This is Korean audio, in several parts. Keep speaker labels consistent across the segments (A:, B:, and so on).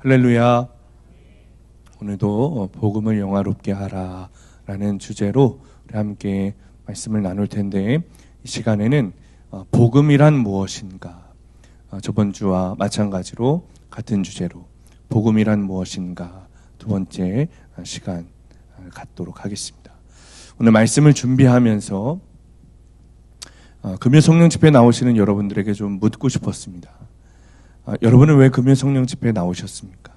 A: 할렐루야. 오늘도 복음을 영화롭게 하라 라는 주제로 우리 함께 말씀을 나눌 텐데, 이 시간에는 복음이란 무엇인가, 저번 주와 마찬가지로 같은 주제로 복음이란 무엇인가 두 번째 시간 갖도록 하겠습니다. 오늘 말씀을 준비하면서 금요 성령 집회에 나오시는 여러분들에게 좀 묻고 싶었습니다. 여러분은 왜 금요 성령 집회에 나오셨습니까?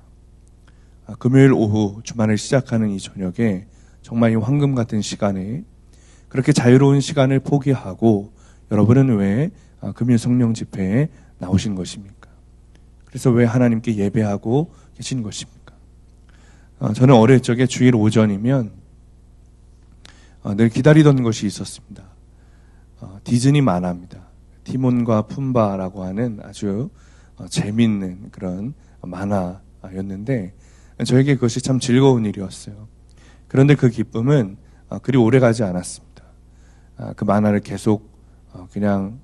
A: 금요일 오후 주말을 시작하는 이 저녁에 정말 이 황금 같은 시간에 그렇게 자유로운 시간을 포기하고 여러분은 왜 금요 성령 집회에 나오신 것입니까? 그래서 왜 하나님께 예배하고 계신 것입니까? 저는 어릴 적에 주일 오전이면 늘 기다리던 것이 있었습니다. 디즈니 만화입니다. 티몬과 푼바라고 하는 아주 재미있는 그런 만화였는데 저에게 그것이 참 즐거운 일이었어요. 그런데 그 기쁨은 그리 오래 가지 않았습니다. 그 만화를 계속 그냥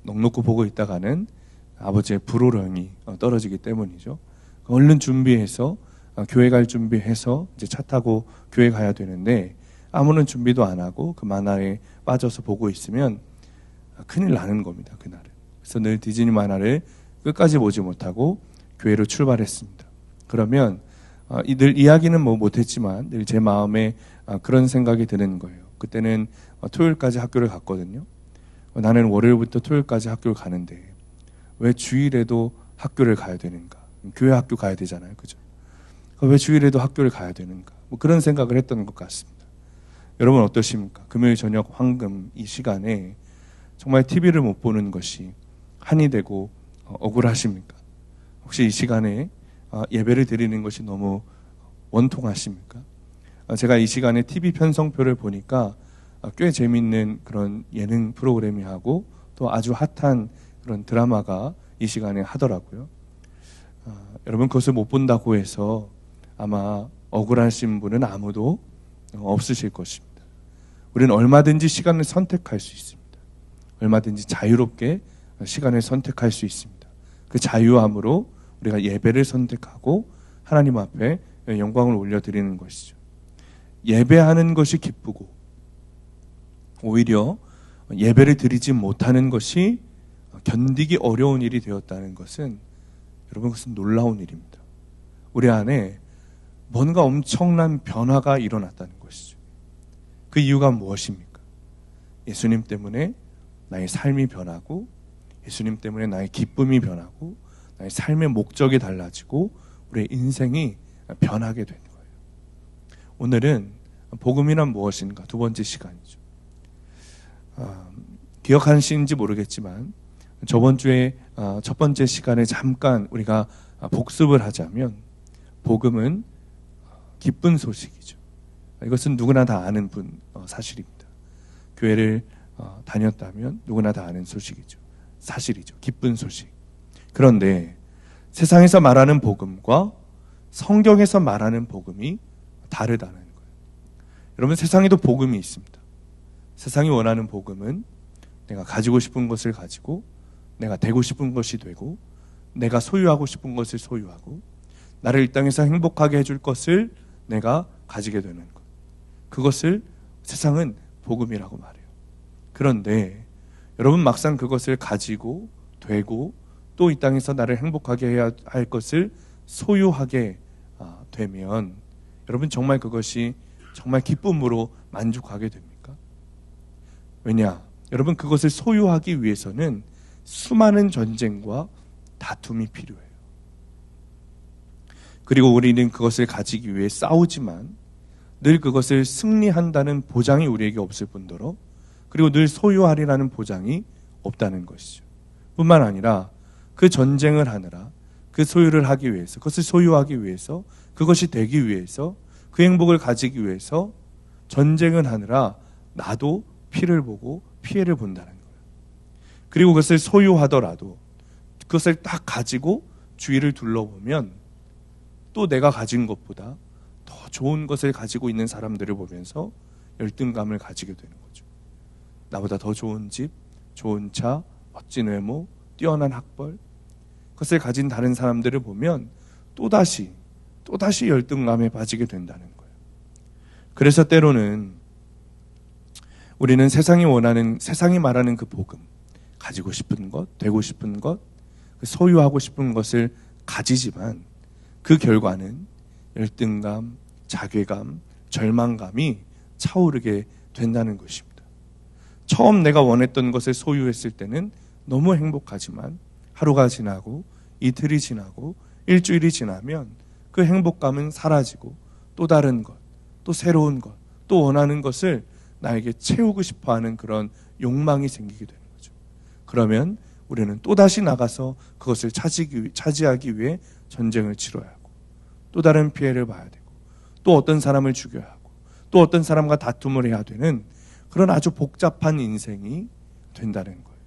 A: 넋놓고 보고 있다가는 아버지의 불호령이 떨어지기 때문이죠. 얼른 준비해서 교회 갈 준비해서 이제 차 타고 교회 가야 되는데 아무런 준비도 안 하고 그 만화에 빠져서 보고 있으면 큰일 나는 겁니다, 그날은. 그래서 늘 디즈니 만화를 끝까지 보지 못하고 교회로 출발했습니다. 그러면 늘 이야기는 못했지만 늘 제 마음에 그런 생각이 드는 거예요. 그때는 토요일까지 학교를 갔거든요. 나는 월요일부터 토요일까지 학교를 가는데 왜 주일에도 학교를 가야 되는가? 교회 학교 가야 되잖아요, 그죠? 왜 주일에도 학교를 가야 되는가? 그런 생각을 했던 것 같습니다. 여러분 어떠십니까? 금요일 저녁 황금 이 시간에 정말 TV를 못 보는 것이 한이 되고 억울하십니까? 혹시 이 시간에 예배를 드리는 것이 너무 원통하십니까? 제가 이 시간에 TV 편성표를 보니까 꽤 재밌는 그런 예능 프로그램이 하고 또 아주 핫한 그런 드라마가 이 시간에 하더라고요. 여러분 그것을 못 본다고 해서 아마 억울하신 분은 아무도 없으실 것입니다. 우리는 얼마든지 시간을 선택할 수 있습니다. 얼마든지 자유롭게 시간을 선택할 수 있습니다. 그 자유함으로 우리가 예배를 선택하고 하나님 앞에 영광을 올려드리는 것이죠. 예배하는 것이 기쁘고 오히려 예배를 드리지 못하는 것이 견디기 어려운 일이 되었다는 것은 여러분 그것은 놀라운 일입니다. 우리 안에 뭔가 엄청난 변화가 일어났다는 것이죠. 그 이유가 무엇입니까? 예수님 때문에 나의 삶이 변하고 예수님 때문에 나의 기쁨이 변하고 나의 삶의 목적이 달라지고 우리의 인생이 변하게 되는 거예요. 오늘은 복음이란 무엇인가 두 번째 시간이죠. 기억하시는지 모르겠지만 저번 주에 첫 번째 시간에 잠깐 우리가 복습을 하자면 복음은 기쁜 소식이죠. 이것은 누구나 다 아는 사실입니다. 교회를 다녔다면 누구나 다 아는 소식이죠. 사실이죠. 기쁜 소식. 그런데 세상에서 말하는 복음과 성경에서 말하는 복음이 다르다는 거예요. 여러분 세상에도 복음이 있습니다. 세상이 원하는 복음은 내가 가지고 싶은 것을 가지고 내가 되고 싶은 것이 되고 내가 소유하고 싶은 것을 소유하고 나를 이 땅에서 행복하게 해줄 것을 내가 가지게 되는 것. 그것을 세상은 복음이라고 말해요. 그런데 여러분 막상 그것을 가지고 되고 또 이 땅에서 나를 행복하게 해야 할 것을 소유하게 되면 여러분 정말 그것이 정말 기쁨으로 만족하게 됩니까? 왜냐? 여러분 그것을 소유하기 위해서는 수많은 전쟁과 다툼이 필요해요. 그리고 우리는 그것을 가지기 위해 싸우지만 늘 그것을 승리한다는 보장이 우리에게 없을 뿐더러 그리고 늘 소유하리라는 보장이 없다는 것이죠. 뿐만 아니라 그 전쟁을 하느라 그 소유를 하기 위해서 그것을 소유하기 위해서 그것이 되기 위해서 그 행복을 가지기 위해서 전쟁을 하느라 나도 피를 보고 피해를 본다는 거예요. 그리고 그것을 소유하더라도 그것을 딱 가지고 주위를 둘러보면 또 내가 가진 것보다 더 좋은 것을 가지고 있는 사람들을 보면서 열등감을 가지게 되는 거죠. 나보다 더 좋은 집, 좋은 차, 멋진 외모, 뛰어난 학벌, 그것을 가진 다른 사람들을 보면 또다시 열등감에 빠지게 된다는 거예요. 그래서 때로는 우리는 세상이 말하는 그 복음, 가지고 싶은 것, 되고 싶은 것, 소유하고 싶은 것을 가지지만 그 결과는 열등감, 자괴감, 절망감이 차오르게 된다는 것입니다. 처음 내가 원했던 것을 소유했을 때는 너무 행복하지만 하루가 지나고 이틀이 지나고 일주일이 지나면 그 행복감은 사라지고 또 다른 것, 또 새로운 것, 또 원하는 것을 나에게 채우고 싶어하는 그런 욕망이 생기게 되는 거죠. 그러면 우리는 또다시 나가서 그것을 차지하기 위해 전쟁을 치러야 하고 또 다른 피해를 봐야 되고 또 어떤 사람을 죽여야 하고 또 어떤 사람과 다툼을 해야 되는 그런 아주 복잡한 인생이 된다는 거예요.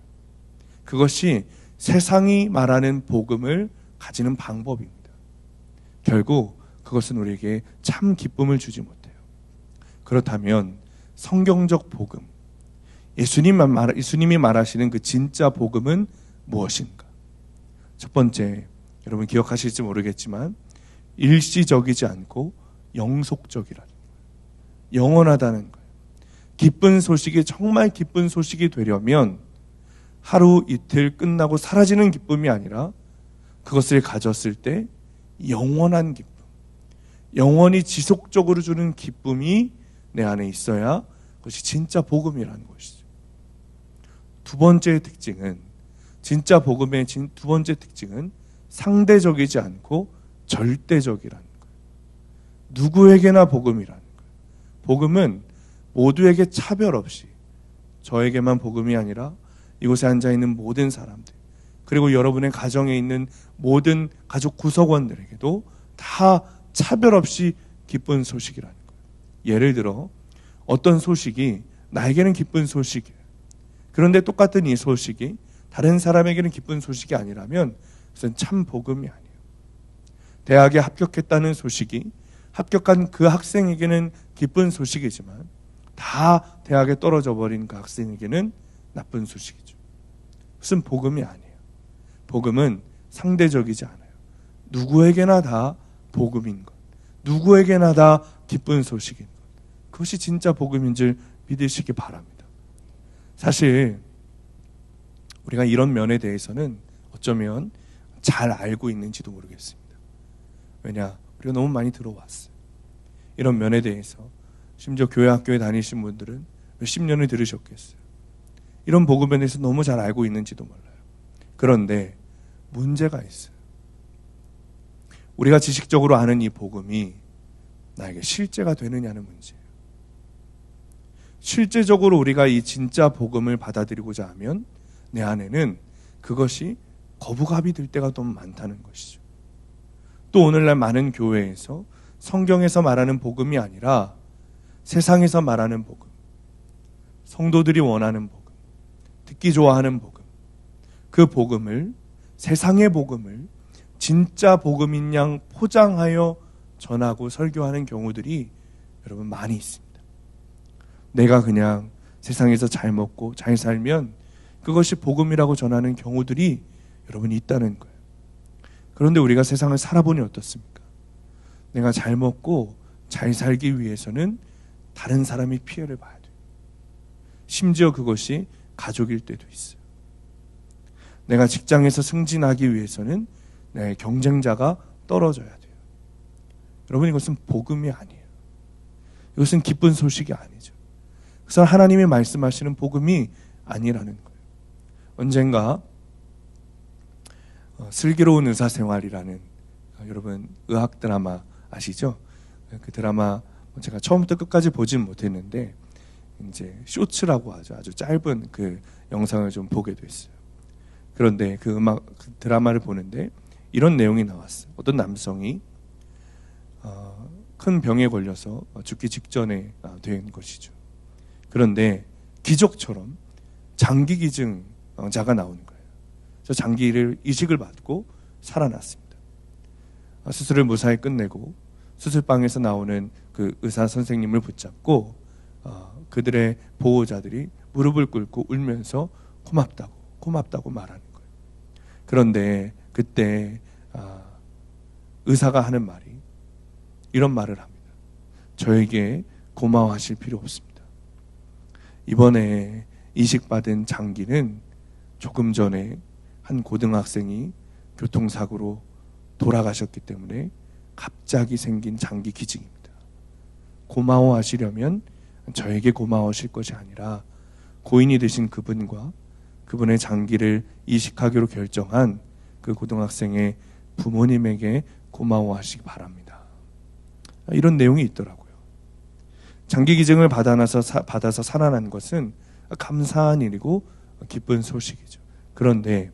A: 그것이 세상이 말하는 복음을 가지는 방법입니다. 결국 그것은 우리에게 참 기쁨을 주지 못해요. 그렇다면 성경적 복음, 예수님이 말하시는 그 진짜 복음은 무엇인가? 첫 번째, 여러분 기억하실지 모르겠지만 일시적이지 않고 영속적이라는 거예요. 영원하다는 거예요. 기쁜 소식이 정말 기쁜 소식이 되려면 하루 이틀 끝나고 사라지는 기쁨이 아니라 그것을 가졌을 때 영원한 기쁨, 영원히 지속적으로 주는 기쁨이 내 안에 있어야 그것이 진짜 복음이라는 것이죠. 두 번째 특징은, 진짜 복음의 두 번째 특징은 상대적이지 않고 절대적이라는 거예요. 누구에게나 복음이라는 거예요. 복음은 모두에게 차별 없이, 저에게만 복음이 아니라 이곳에 앉아있는 모든 사람들, 그리고 여러분의 가정에 있는 모든 가족 구성원들에게도 다 차별 없이 기쁜 소식이라는 거예요. 예를 들어 어떤 소식이 나에게는 기쁜 소식이에요. 그런데 똑같은 이 소식이 다른 사람에게는 기쁜 소식이 아니라면 그것은 참 복음이 아니에요. 대학에 합격했다는 소식이 합격한 그 학생에게는 기쁜 소식이지만 다 대학에 떨어져 버린 그 학생에게는 나쁜 소식이죠. 그것은 복음이 아니에요. 복음은 상대적이지 않아요. 누구에게나 다 복음인 것, 누구에게나 다 기쁜 소식인 것, 그것이 진짜 복음인 줄 믿으시기 바랍니다. 사실 우리가 이런 면에 대해서는 어쩌면 잘 알고 있는지도 모르겠습니다. 왜냐? 우리가 너무 많이 들어왔어요. 이런 면에 대해서 심지어 교회 학교에 다니신 분들은 몇십 년을 들으셨겠어요. 이런 복음에 대해서 너무 잘 알고 있는지도 몰라요. 그런데 문제가 있어요. 우리가 지식적으로 아는 이 복음이 나에게 실제가 되느냐는 문제예요. 실제적으로 우리가 이 진짜 복음을 받아들이고자 하면 내 안에는 그것이 거부감이 들 때가 너무 많다는 것이죠. 또 오늘날 많은 교회에서 성경에서 말하는 복음이 아니라 세상에서 말하는 복음, 성도들이 원하는 복음, 듣기 좋아하는 복음, 그 복음을, 세상의 복음을 진짜 복음인 양 포장하여 전하고 설교하는 경우들이 여러분 많이 있습니다. 내가 그냥 세상에서 잘 먹고 잘 살면 그것이 복음이라고 전하는 경우들이 여러분 있다는 거예요. 그런데 우리가 세상을 살아보니 어떻습니까? 내가 잘 먹고 잘 살기 위해서는 다른 사람이 피해를 봐야 돼요. 심지어 그것이 가족일 때도 있어요. 내가 직장에서 승진하기 위해서는 내 경쟁자가 떨어져야 돼요. 여러분, 이것은 복음이 아니에요. 이것은 기쁜 소식이 아니죠. 그래서 하나님이 말씀하시는 복음이 아니라는 거예요. 언젠가 슬기로운 의사생활이라는 여러분 의학 드라마 아시죠? 그 드라마 제가 처음부터 끝까지 보진 못했는데 이제 쇼츠라고 하죠. 아주 짧은 그 영상을 좀 보게 됐어요. 그런데 그 드라마를 보는데 이런 내용이 나왔어요. 어떤 남성이 큰 병에 걸려서 죽기 직전에 된 것이죠. 그런데 기적처럼 장기 기증자가 나오는 거예요. 저 장기를 이식을 받고 살아났습니다. 수술을 무사히 끝내고 수술방에서 나오는 그 의사 선생님을 붙잡고 그들의 보호자들이 무릎을 꿇고 울면서 고맙다고 말하는 거예요. 그런데 그때 의사가 하는 말이 이런 말을 합니다. 저에게 고마워하실 필요 없습니다. 이번에 이식받은 장기는 조금 전에 한 고등학생이 교통사고로 돌아가셨기 때문에 갑자기 생긴 장기 기증입니다. 고마워하시려면 저에게 고마워하실 것이 아니라 고인이 되신 그분과 그분의 장기를 이식하기로 결정한 그 고등학생의 부모님에게 고마워하시기 바랍니다. 이런 내용이 있더라고요. 장기 기증을 받아서 살아난 것은 감사한 일이고 기쁜 소식이죠. 그런데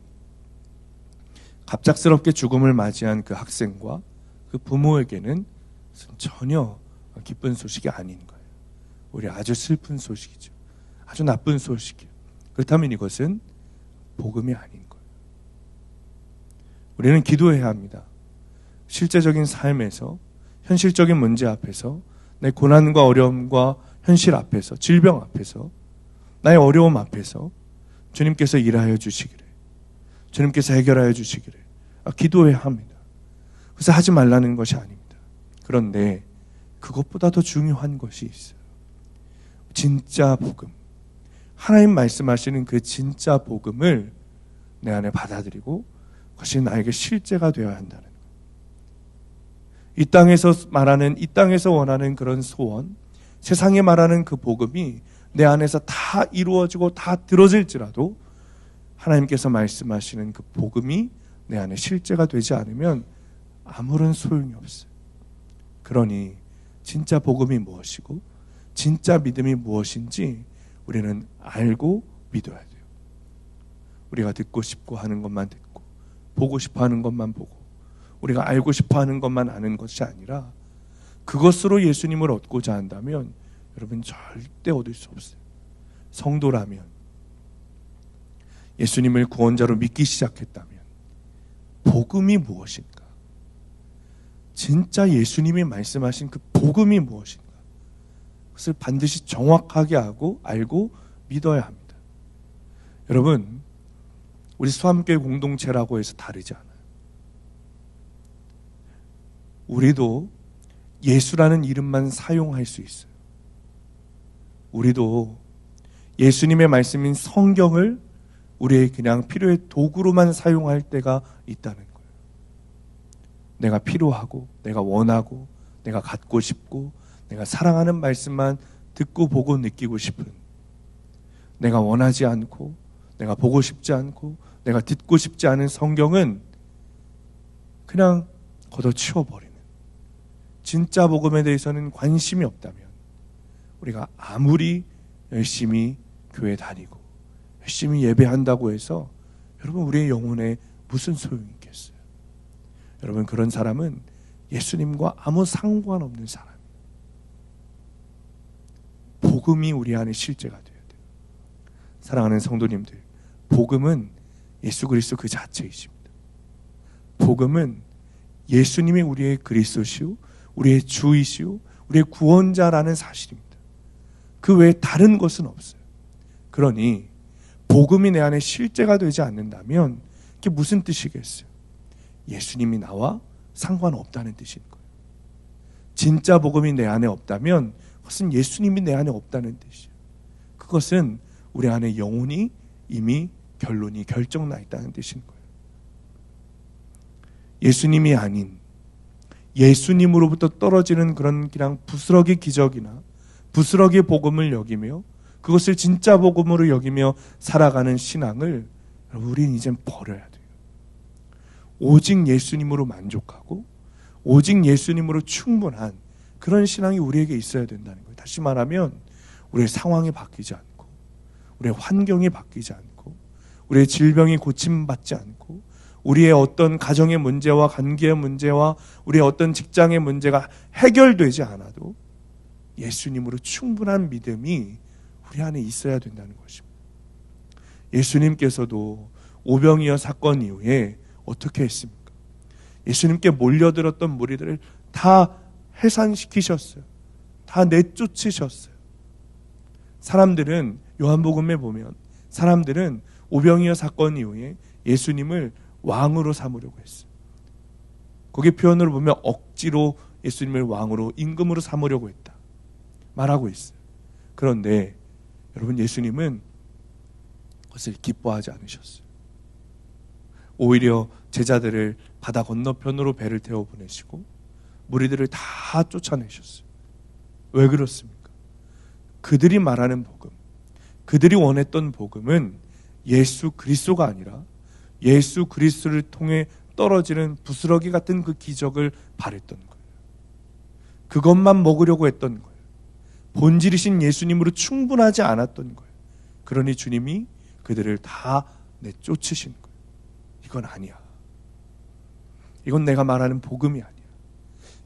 A: 갑작스럽게 죽음을 맞이한 그 학생과 그 부모에게는 전혀 기쁜 소식이 아닌 거예요. 오히려 아주 슬픈 소식이죠. 아주 나쁜 소식이에요. 그렇다면 이것은 복음이 아닌 거예요. 우리는 기도해야 합니다. 실제적인 삶에서, 현실적인 문제 앞에서, 내 고난과 어려움과 현실 앞에서, 질병 앞에서, 나의 어려움 앞에서 주님께서 일하여 주시기를, 주님께서 해결하여 주시기를 기도해야 합니다. 그래서 하지 말라는 것이 아닙니다. 그런데 그것보다 더 중요한 것이 있어요. 진짜 복음, 하나님 말씀하시는 그 진짜 복음을 내 안에 받아들이고 그것이 나에게 실제가 되어야 한다는 거예요. 이 땅에서 원하는 그런 소원, 세상에 말하는 그 복음이 내 안에서 다 이루어지고 다 들어질지라도 하나님께서 말씀하시는 그 복음이 내 안에 실제가 되지 않으면 아무런 소용이 없어요. 그러니 진짜 복음이 무엇이고 진짜 믿음이 무엇인지 우리는 알고 믿어야 돼요. 우리가 듣고 싶고 하는 것만 듣고 보고 싶어 하는 것만 보고 우리가 알고 싶어 하는 것만 아는 것이 아니라 그것으로 예수님을 얻고자 한다면 여러분 절대 얻을 수 없어요. 성도라면 예수님을 구원자로 믿기 시작했다면 복음이 무엇인가? 진짜 예수님이 말씀하신 그 복음이 무엇인가? 그것을 반드시 정확하게 알고 믿어야 합니다. 여러분, 우리 수함교회 공동체라고 해서 다르지 않아요. 우리도 예수라는 이름만 사용할 수 있어요. 우리도 예수님의 말씀인 성경을 우리의 그냥 필요의 도구로만 사용할 때가 있다는 거예요. 내가 필요하고, 내가 원하고, 내가 갖고 싶고, 내가 사랑하는 말씀만 듣고 보고 느끼고 싶은, 내가 원하지 않고, 내가 보고 싶지 않고, 내가 듣고 싶지 않은 성경은 그냥 걷어치워버리는, 진짜 복음에 대해서는 관심이 없다면 우리가 아무리 열심히 교회 다니고 열심히 예배한다고 해서 여러분 우리의 영혼에 무슨 소용이 있겠어요? 여러분 그런 사람은 예수님과 아무 상관없는 사람이에요. 복음이 우리 안에 실제가 돼야 돼요. 사랑하는 성도님들, 복음은 예수 그리스도 그 자체이십니다. 복음은 예수님이 우리의 그리스도시오, 우리의 주이시오, 우리의 구원자라는 사실입니다. 그 외에 다른 것은 없어요. 그러니 복음이 내 안에 실제가 되지 않는다면 그게 무슨 뜻이겠어요? 예수님이 나와 상관없다는 뜻인 거예요. 진짜 복음이 내 안에 없다면 그것은 예수님이 내 안에 없다는 뜻이에요. 그것은 우리 안에 영혼이 이미 결론이 결정나 있다는 뜻인 거예요. 예수님이 아닌 예수님으로부터 떨어지는 그런 그냥 부스러기 기적이나 부스러기 복음을 여기며 그것을 진짜 복음으로 여기며 살아가는 신앙을 우리는 이젠 버려야 돼요. 오직 예수님으로 만족하고 오직 예수님으로 충분한 그런 신앙이 우리에게 있어야 된다는 거예요. 다시 말하면 우리의 상황이 바뀌지 않고 우리의 환경이 바뀌지 않고 우리의 질병이 고침받지 않고 우리의 어떤 가정의 문제와 관계의 문제와 우리의 어떤 직장의 문제가 해결되지 않아도 예수님으로 충분한 믿음이 우리 안에 있어야 된다는 것입니다. 예수님께서도 오병이어 사건 이후에 어떻게 했습니까? 예수님께 몰려들었던 무리들을 다 해산시키셨어요. 다 내쫓으셨어요. 사람들은 요한복음에 보면 사람들은 오병이어 사건 이후에 예수님을 왕으로 삼으려고 했어요. 거기 표현으로 보면 억지로 예수님을 왕으로 임금으로 삼으려고 했다 말하고 있어요. 그런데 여러분, 예수님은 그것을 기뻐하지 않으셨어요. 오히려 제자들을 바다 건너편으로 배를 태워 보내시고 무리들을 다 쫓아내셨어요. 왜 그렇습니까? 그들이 말하는 복음, 그들이 원했던 복음은 예수 그리스도가 아니라 예수 그리스도를 통해 떨어지는 부스러기 같은 그 기적을 바랬던 거예요. 그것만 먹으려고 했던 거예요. 본질이신 예수님으로 충분하지 않았던 거예요. 그러니 주님이 그들을 다 내쫓으신 거예요. 이건 아니야. 이건 내가 말하는 복음이 아니야.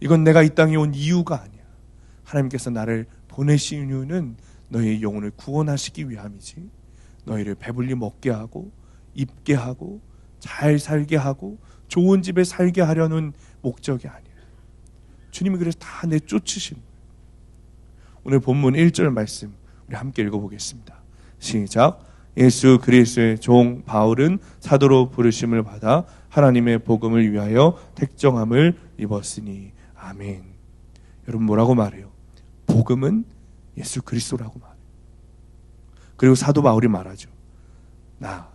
A: 이건 내가 이 땅에 온 이유가 아니야. 하나님께서 나를 보내신 이유는 너희의 영혼을 구원하시기 위함이지, 너희를 배불리 먹게 하고 입게 하고 잘 살게 하고 좋은 집에 살게 하려는 목적이 아니에요. 주님이 그래서 다 내쫓으신 거예요. 오늘 본문 1절 말씀 우리 함께 읽어보겠습니다. 시작. 예수 그리스도의 종 바울은 사도로 부르심을 받아 하나님의 복음을 위하여 택정함을 입었으니. 아멘. 여러분, 뭐라고 말해요? 복음은 예수 그리스도라고 말해요. 그리고 사도 바울이 말하죠.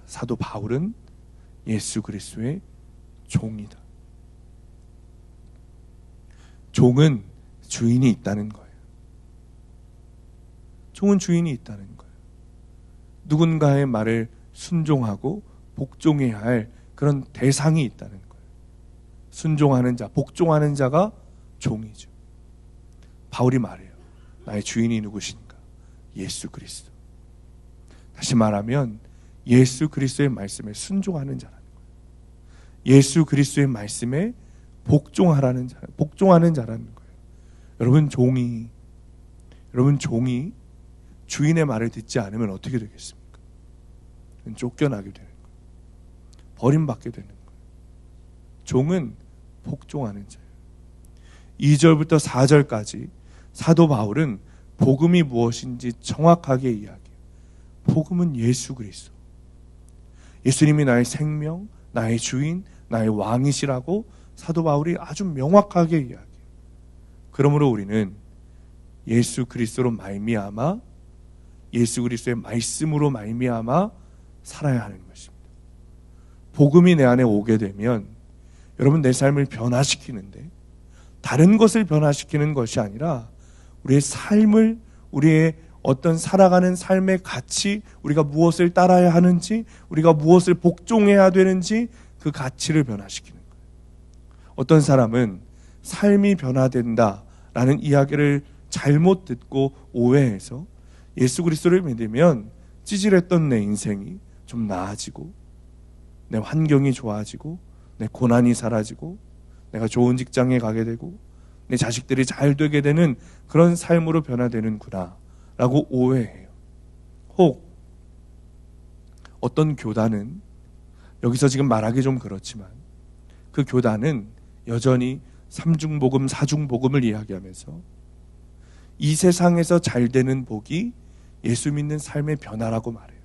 A: 사도 바울은 예수 그리스도의 종이다. 종은 주인이 있다는 거예요. 종은 주인이 있다는 거예요. 누군가의 말을 순종하고 복종해야 할 그런 대상이 있다는 거예요. 순종하는 자, 복종하는 자가 종이죠. 바울이 말해요. 나의 주인이 누구신가? 예수 그리스도. 다시 말하면 예수 그리스도의 말씀에 순종하는 자라는 거예요. 예수 그리스도의 말씀에 복종하는 자라는 거예요. 여러분, 종이 주인의 말을 듣지 않으면 어떻게 되겠습니까? 쫓겨나게 되는 거예요. 버림받게 되는 거예요. 종은 복종하는 자예요. 2절부터 4절까지 사도 바울은 복음이 무엇인지 정확하게 이야기해요. 복음은 예수 그리스도. 예수님이 나의 생명, 나의 주인, 나의 왕이시라고 사도 바울이 아주 명확하게 이야기해요. 그러므로 우리는 예수 그리스도로 말미암아, 예수 그리스도의 말씀으로 말미암아 살아야 하는 것입니다. 복음이 내 안에 오게 되면 여러분, 내 삶을 변화시키는데 다른 것을 변화시키는 것이 아니라 우리의 삶을, 우리의 어떤 살아가는 삶의 가치, 우리가 무엇을 따라야 하는지, 우리가 무엇을 복종해야 되는지 그 가치를 변화시키는 거예요. 어떤 사람은 삶이 변화된다라는 이야기를 잘못 듣고 오해해서 예수 그리스도를 믿으면 찌질했던 내 인생이 좀 나아지고, 내 환경이 좋아지고, 내 고난이 사라지고, 내가 좋은 직장에 가게 되고, 내 자식들이 잘 되게 되는 그런 삶으로 변화되는구나 라고 오해해요. 혹 어떤 교단은, 여기서 지금 말하기 좀 그렇지만 그 교단은 여전히 삼중복음, 사중복음을 이야기하면서 이 세상에서 잘 되는 복이 예수 믿는 삶의 변화라고 말해요.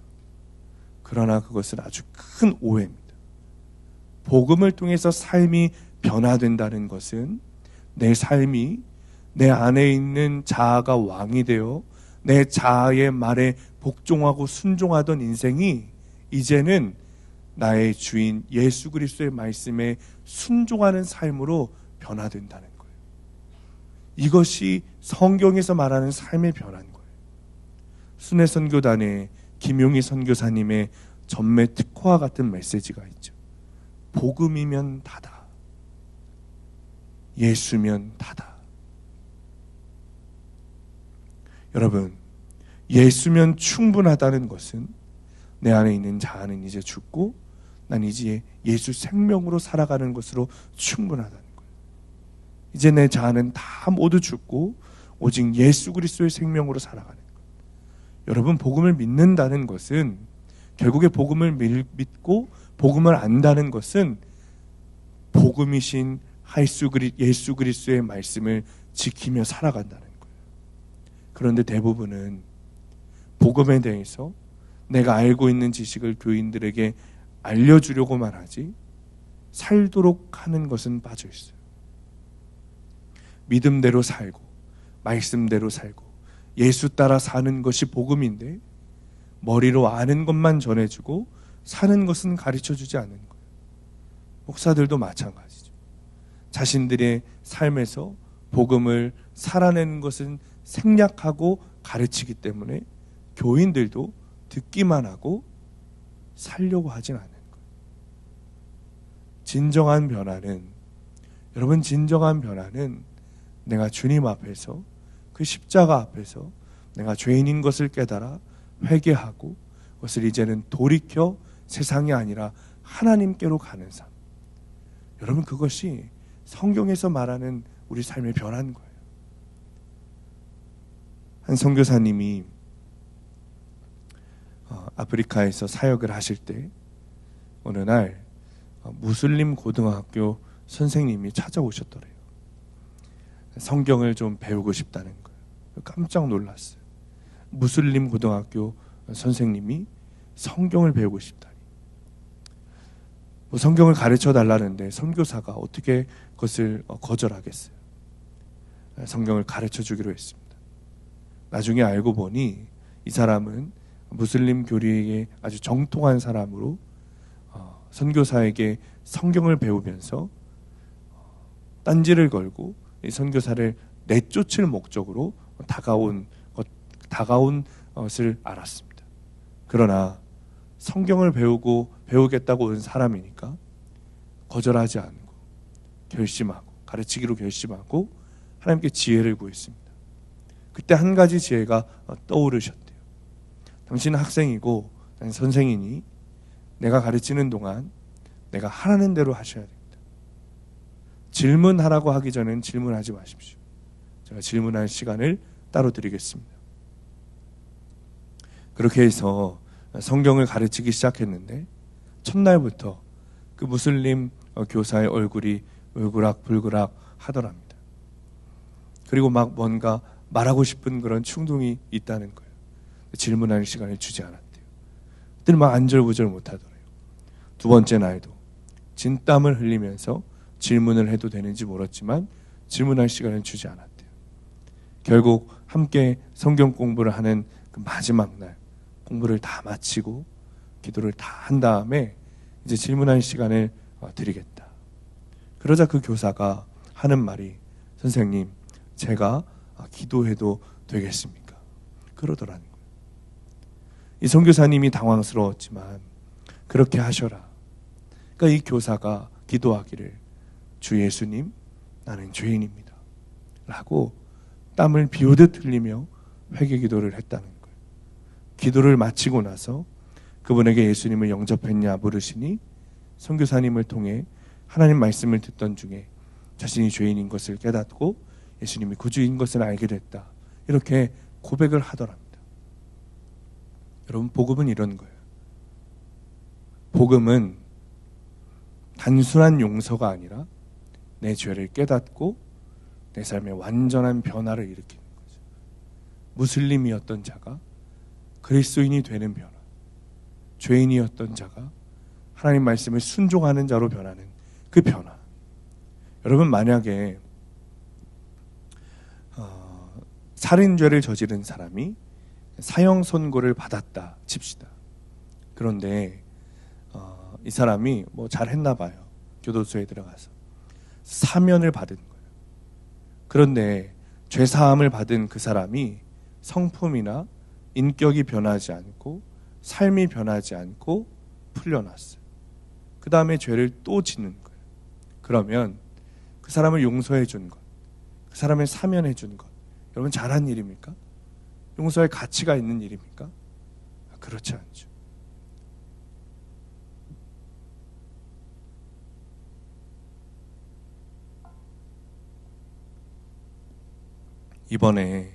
A: 그러나 그것은 아주 큰 오해입니다. 복음을 통해서 삶이 변화된다는 것은 내 삶이 내 안에 있는 자아가 왕이 되어 내 자아의 말에 복종하고 순종하던 인생이 이제는 나의 주인 예수 그리스도의 말씀에 순종하는 삶으로 변화된다는 거예요. 이것이 성경에서 말하는 삶의 변화인 거예요. 순회선교단의 김용희 선교사님의 전매 특화와 같은 메시지가 있죠. 복음이면 다다. 예수면 다다. 여러분, 예수면 충분하다는 것은 내 안에 있는 자아는 이제 죽고 난 이제 예수 생명으로 살아가는 것으로 충분하다는 거예요. 이제 내 자아는 다 모두 죽고 오직 예수 그리스도의 생명으로 살아가는 거예요. 여러분, 복음을 믿는다는 것은, 결국에 복음을 믿고 복음을 안다는 것은 복음이신 예수 그리스도의 말씀을 지키며 살아간다는 거예요. 그런데 대부분은 복음에 대해서 내가 알고 있는 지식을 교인들에게 알려주려고만 하지 살도록 하는 것은 빠져 있어요. 믿음대로 살고 말씀대로 살고 예수 따라 사는 것이 복음인데 머리로 아는 것만 전해주고 사는 것은 가르쳐주지 않는 거예요. 목사들도 마찬가지죠. 자신들의 삶에서 복음을 살아내는 것은 생략하고 가르치기 때문에 교인들도 듣기만 하고 살려고 하진 않는 거예요. 진정한 변화는, 여러분, 진정한 변화는 내가 주님 앞에서, 그 십자가 앞에서 내가 죄인인 것을 깨달아 회개하고 그것을 이제는 돌이켜 세상이 아니라 하나님께로 가는 삶. 여러분, 그것이 성경에서 말하는 우리 삶의 변화인 거예요. 한 선교사님이 아프리카에서 사역을 하실 때 어느 날 무슬림 고등학교 선생님이 찾아오셨더래요. 성경을 좀 배우고 싶다는 거예요. 깜짝 놀랐어요. 무슬림 고등학교 선생님이 성경을 배우고 싶다니. 성경을 가르쳐 달라는데 선교사가 어떻게 그것을 거절하겠어요. 성경을 가르쳐 주기로 했습니다. 나중에 알고 보니 이 사람은 무슬림 교리에 아주 정통한 사람으로 선교사에게 성경을 배우면서 딴지를 걸고 이 선교사를 내쫓을 목적으로 다가온 것을 알았습니다. 그러나 성경을 배우겠다고 온 사람이니까 거절하지 않고 결심하고 가르치기로 결심하고 하나님께 지혜를 구했습니다. 그때 한 가지 지혜가 떠오르셨대요. 당신은 학생이고 난 선생이니 내가 가르치는 동안 내가 하라는 대로 하셔야 됩니다. 질문하라고 하기 전엔 질문하지 마십시오. 제가 질문할 시간을 따로 드리겠습니다. 그렇게 해서 성경을 가르치기 시작했는데 첫날부터 그 무슬림 교사의 얼굴이 울그락불그락 하더랍니다. 그리고 막 뭔가 말하고 싶은 그런 충동이 있다는 거예요. 질문하는 시간을 주지 않았대요. 그때는 막 안절부절 못하더래요. 두 번째 날도 진땀을 흘리면서 질문을 해도 되는지 물었지만 질문할 시간을 주지 않았대요. 결국 함께 성경 공부를 하는 그 마지막 날 공부를 다 마치고 기도를 다 한 다음에 이제 질문할 시간을 드리겠다. 그러자 그 교사가 하는 말이, 선생님, 제가 기도해도 되겠습니까? 그러더라는 거예요. 이 선교사님이 당황스러웠지만 그렇게 하셔라. 그러니까 이 교사가 기도하기를, 주 예수님, 나는 죄인입니다 라고 땀을 비오듯 흘리며 회개 기도를 했다는 거예요. 기도를 마치고 나서 그분에게 예수님을 영접했냐 물으시니 선교사님을 통해 하나님 말씀을 듣던 중에 자신이 죄인인 것을 깨닫고 예수님이 구주인 것을 알게 됐다. 이렇게 고백을 하더랍니다. 여러분, 복음은 이런 거예요. 복음은 단순한 용서가 아니라 내 죄를 깨닫고 내 삶에 완전한 변화를 일으키는 거죠. 무슬림이었던 자가 그리스도인이 되는 변화, 죄인이었던 자가 하나님 말씀을 순종하는 자로 변하는 그 변화. 여러분, 만약에 살인죄를 저지른 사람이 사형 선고를 받았다 칩시다. 그런데 이 사람이 뭐 잘했나 봐요. 교도소에 들어가서 사면을 받은 거예요. 그런데 죄사함을 받은 그 사람이 성품이나 인격이 변하지 않고 삶이 변하지 않고 풀려났어요. 그 다음에 죄를 또 짓는 거예요. 그러면 그 사람을 용서해 준 것, 그 사람을 사면해 준 것, 여러분 잘한 일입니까? 용서할 가치가 있는 일입니까? 그렇지 않죠. 이번에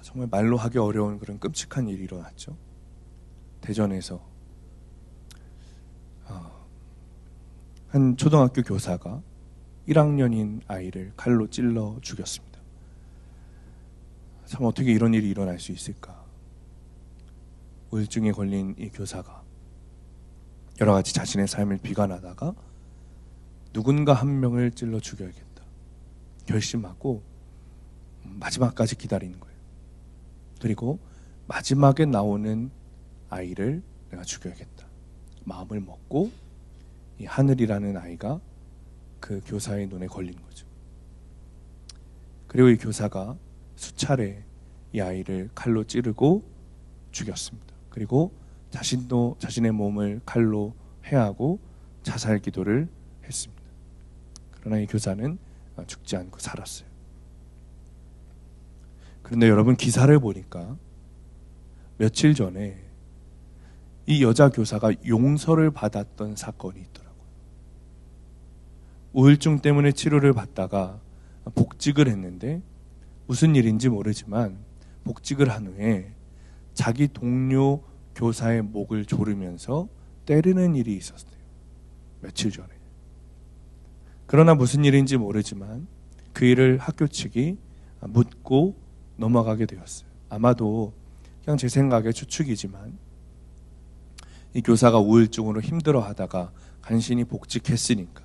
A: 정말 말로 하기 어려운 그런 끔찍한 일이 일어났죠. 대전에서 한 초등학교 교사가 1학년인 아이를 칼로 찔러 죽였습니다. 참, 어떻게 이런 일이 일어날 수 있을까? 우울증에 걸린 이 교사가 여러 가지 자신의 삶을 비관하다가 누군가 한 명을 찔러 죽여야겠다. 결심하고 마지막까지 기다리는 거예요. 그리고 마지막에 나오는 아이를 내가 죽여야겠다 마음을 먹고 이 하늘이라는 아이가 그 교사의 눈에 걸린 거죠. 그리고 이 교사가 수차례 이 아이를 칼로 찌르고 죽였습니다. 그리고 자신도 자신의 몸을 칼로 해하고 자살 기도를 했습니다. 그러나 이 교사는 죽지 않고 살았어요. 그런데 여러분, 기사를 보니까 며칠 전에 이 여자 교사가 용서를 받았던 사건이 있더라고요. 우울증 때문에 치료를 받다가 복직을 했는데 무슨 일인지 모르지만 복직을 한 후에 자기 동료 교사의 목을 조르면서 때리는 일이 있었어요. 며칠 전에. 그러나 무슨 일인지 모르지만 그 일을 학교 측이 묻고 넘어가게 되었어요. 아마도 그냥 제 생각에 추측이지만 이 교사가 우울증으로 힘들어하다가 간신히 복직했으니까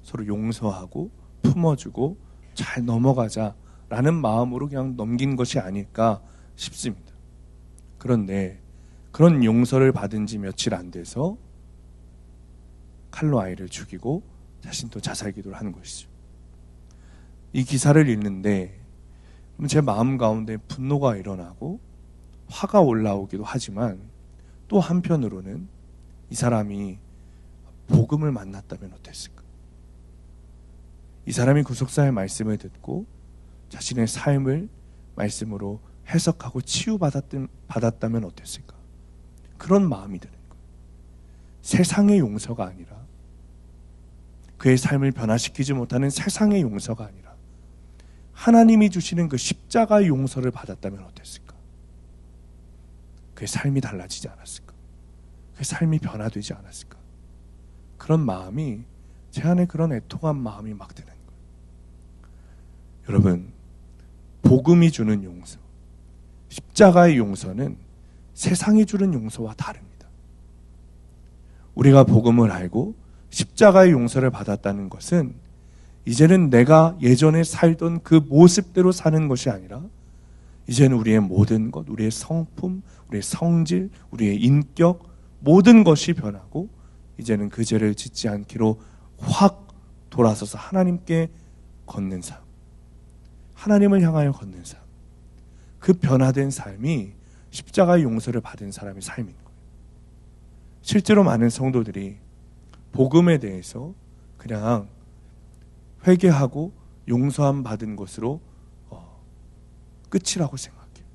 A: 서로 용서하고 품어주고 잘 넘어가자라는 마음으로 그냥 넘긴 것이 아닐까 싶습니다. 그런데 그런 용서를 받은 지 며칠 안 돼서 칼로 아이를 죽이고 자신도 자살 기도를 하는 것이죠. 이 기사를 읽는데 제 마음 가운데 분노가 일어나고 화가 올라오기도 하지만 또 한편으로는 이 사람이 복음을 만났다면 어땠을까? 이 사람이 구속사의 말씀을 듣고 자신의 삶을 말씀으로 해석하고 치유받았다면 어땠을까? 그런 마음이 드는 거예요. 세상의 용서가 아니라, 그의 삶을 변화시키지 못하는 세상의 용서가 아니라 하나님이 주시는 그 십자가의 용서를 받았다면 어땠을까? 그의 삶이 달라지지 않았을까? 그의 삶이 변화되지 않았을까? 그런 마음이, 제 안에 그런 애통한 마음이 막 드는 거예요. 여러분, 복음이 주는 용서, 십자가의 용서는 세상이 주는 용서와 다릅니다. 우리가 복음을 알고 십자가의 용서를 받았다는 것은 이제는 내가 예전에 살던 그 모습대로 사는 것이 아니라 이제는 우리의 모든 것, 우리의 성품, 우리의 성질, 우리의 인격, 모든 것이 변하고 이제는 그 죄를 짓지 않기로 확 돌아서서 하나님께 걷는 삶, 하나님을 향하여 걷는 삶, 그 변화된 삶이 십자가의 용서를 받은 사람의 삶인 거예요. 실제로 많은 성도들이 복음에 대해서 그냥 회개하고 용서함 받은 것으로 끝이라고 생각해요.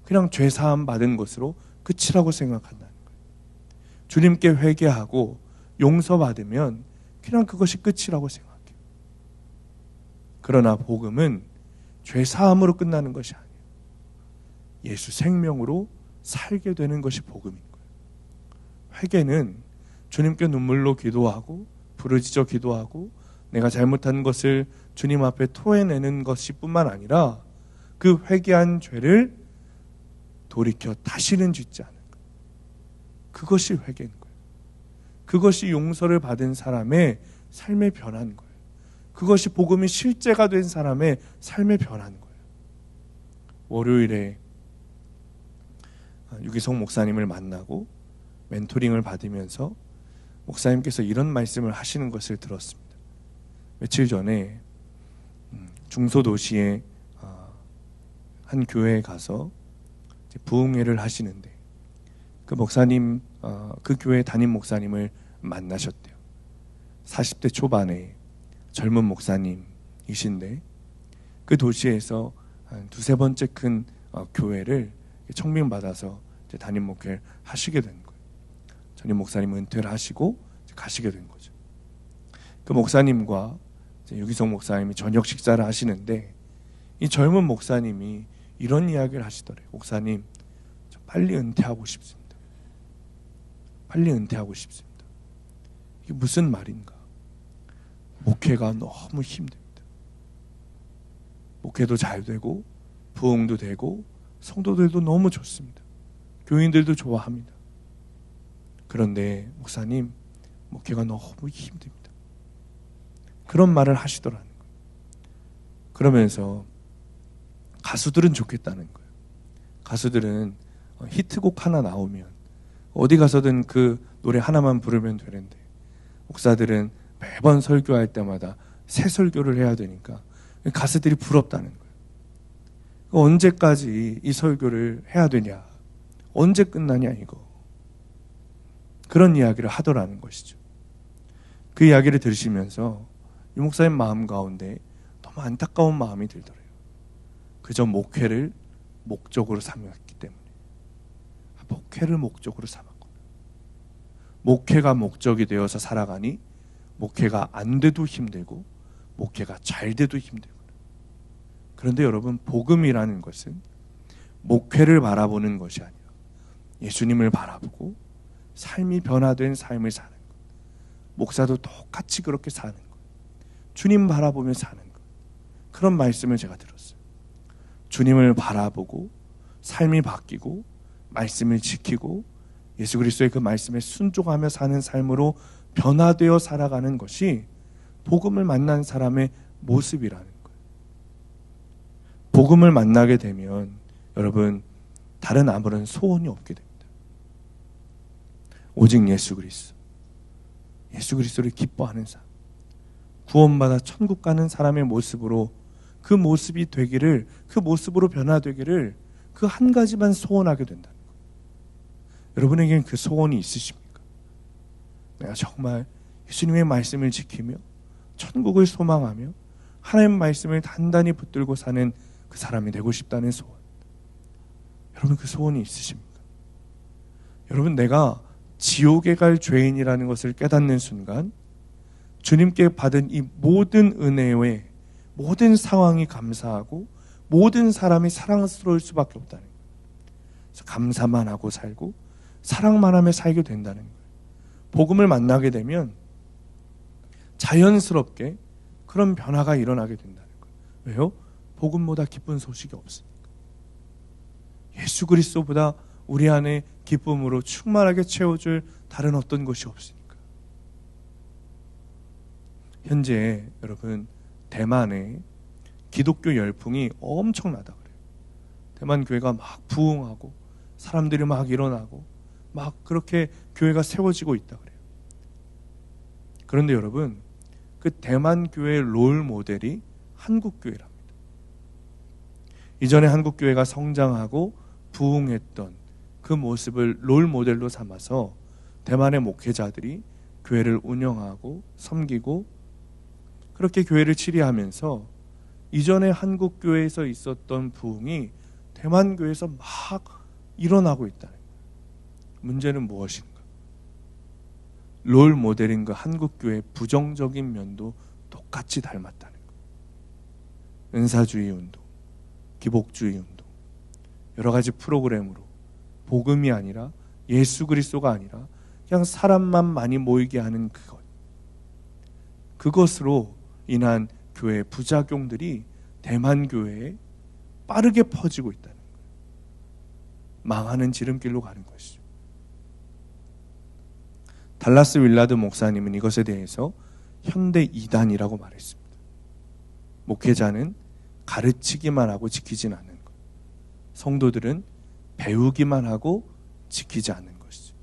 A: 그냥 죄사함 받은 것으로 끝이라고 생각한다는 거예요. 주님께 회개하고 용서받으면 그냥 그것이 끝이라고 생각해요. 그러나 복음은 죄사함으로 끝나는 것이 아니에요. 예수 생명으로 살게 되는 것이 복음인 거예요. 회개는 주님께 눈물로 기도하고 부르짖어 기도하고 내가 잘못한 것을 주님 앞에 토해내는 것이 뿐만 아니라 그 회개한 죄를 돌이켜 다시는 짓지 않는 거예요. 그것이 회개인 거예요. 그것이 용서를 받은 사람의 삶의 변화인 거예요. 그것이 복음이 실제가 된 사람의 삶의 변화인 거예요. 월요일에 유기성 목사님을 만나고 멘토링을 받으면서 목사님께서 이런 말씀을 하시는 것을 들었습니다. 며칠 전에 중소도시의 한 교회에 가서 부흥회를 하시는데 그 목사님, 그 교회 담임 목사님을 만나셨대요. 40대 초반의 젊은 목사님이신데 그 도시에서 한 두세 번째 큰 교회를 청빙받아서 담임 목회를 하시게 된 거예요. 전임 목사님은 은퇴를 하시고 가시게 된 거죠. 그 목사님과 유기성 목사님이 저녁 식사를 하시는데 이 젊은 목사님이 이런 이야기를 하시더래요. 목사님, 저 빨리 은퇴하고 싶습니다. 빨리 은퇴하고 싶습니다. 이게 무슨 말인가? 목회가 너무 힘듭니다. 목회도 잘 되고 부흥도 되고 성도들도 너무 좋습니다. 교인들도 좋아합니다. 그런데 목사님, 목회가 너무 힘듭니다. 그런 말을 하시더라는 거예요. 그러면서 가수들은 좋겠다는 거예요. 가수들은 히트곡 하나 나오면 어디 가서든 그 노래 하나만 부르면 되는데, 목사들은 매번 설교할 때마다 새 설교를 해야 되니까 가수들이 부럽다는 거예요. 언제까지 이 설교를 해야 되냐, 언제 끝나냐, 이거. 그런 이야기를 하더라는 것이죠. 그 이야기를 들으시면서 이 목사님 마음 가운데 너무 안타까운 마음이 들더래요. 그저 목회를 목적으로 삼았기 때문에. 목회를 목적으로 삼았구나. 목회가 목적이 되어서 살아가니 목회가 안 돼도 힘들고 목회가 잘 돼도 힘들구나. 그런데 여러분, 복음이라는 것은 목회를 바라보는 것이 아니라 예수님을 바라보고 삶이 변화된 삶을 사는 것. 목사도 똑같이 그렇게 사는 것. 주님 바라보며 사는 것. 그런 말씀을 제가 들었어요. 주님을 바라보고 삶이 바뀌고 말씀을 지키고 예수 그리스도의 그 말씀에 순종하며 사는 삶으로 변화되어 살아가는 것이 복음을 만난 사람의 모습이라는 거예요. 복음을 만나게 되면 여러분, 다른 아무런 소원이 없게 됩니다. 오직 예수 그리스도, 예수 그리스도를 기뻐하는 삶, 구원받아 천국 가는 사람의 모습으로, 그 모습이 되기를, 그 모습으로 변화되기를 그 한 가지만 소원하게 된다는 거예요. 여러분에게는 그 소원이 있으십니까? 내가 정말 예수님의 말씀을 지키며 천국을 소망하며 하나님의 말씀을 단단히 붙들고 사는 그 사람이 되고 싶다는 소원. 여러분, 그 소원이 있으십니까? 여러분, 내가 지옥에 갈 죄인이라는 것을 깨닫는 순간 주님께 받은 이 모든 은혜의 모든 상황이 감사하고 모든 사람이 사랑스러울 수밖에 없다는 거예요. 그래서 감사만 하고 살고 사랑만 하며 살게 된다는 거예요. 복음을 만나게 되면 자연스럽게 그런 변화가 일어나게 된다는 거예요. 왜요? 복음보다 기쁜 소식이 없으니까. 예수 그리스도보다 우리 안에 기쁨으로 충만하게 채워줄 다른 어떤 것이 없으니까. 현재 여러분, 대만에 기독교 열풍이 엄청나다 그래요. 대만 교회가 막 부흥하고 사람들이 막 일어나고 막 그렇게 교회가 세워지고 있다 그래요. 그런데 여러분, 그 대만 교회의 롤 모델이 한국 교회랍니다. 이전에 한국 교회가 성장하고 부흥했던 그 모습을 롤 모델로 삼아서 대만의 목회자들이 교회를 운영하고 섬기고 그렇게 교회를 치리하면서 이전에 한국 교회에서 있었던 부흥이 대만 교회에서 막 일어나고 있다는 거예요. 문제는 무엇인가? 롤 모델인 그 한국 교회의 부정적인 면도 똑같이 닮았다는 거예요. 은사주의 운동, 기복주의 운동, 여러 가지 프로그램으로 복음이 아니라 예수 그리스도가 아니라 그냥 사람만 많이 모이게 하는 그것으로 인한 교회의 부작용들이 대만 교회에 빠르게 퍼지고 있다는 거예요. 망하는 지름길로 가는 것이죠. 달라스 윌라드 목사님은 이것에 대해서 현대 이단이라고 말했습니다. 목회자는 가르치기만 하고 지키진 않는 것. 성도들은 배우기만 하고 지키지 않는 것이죠.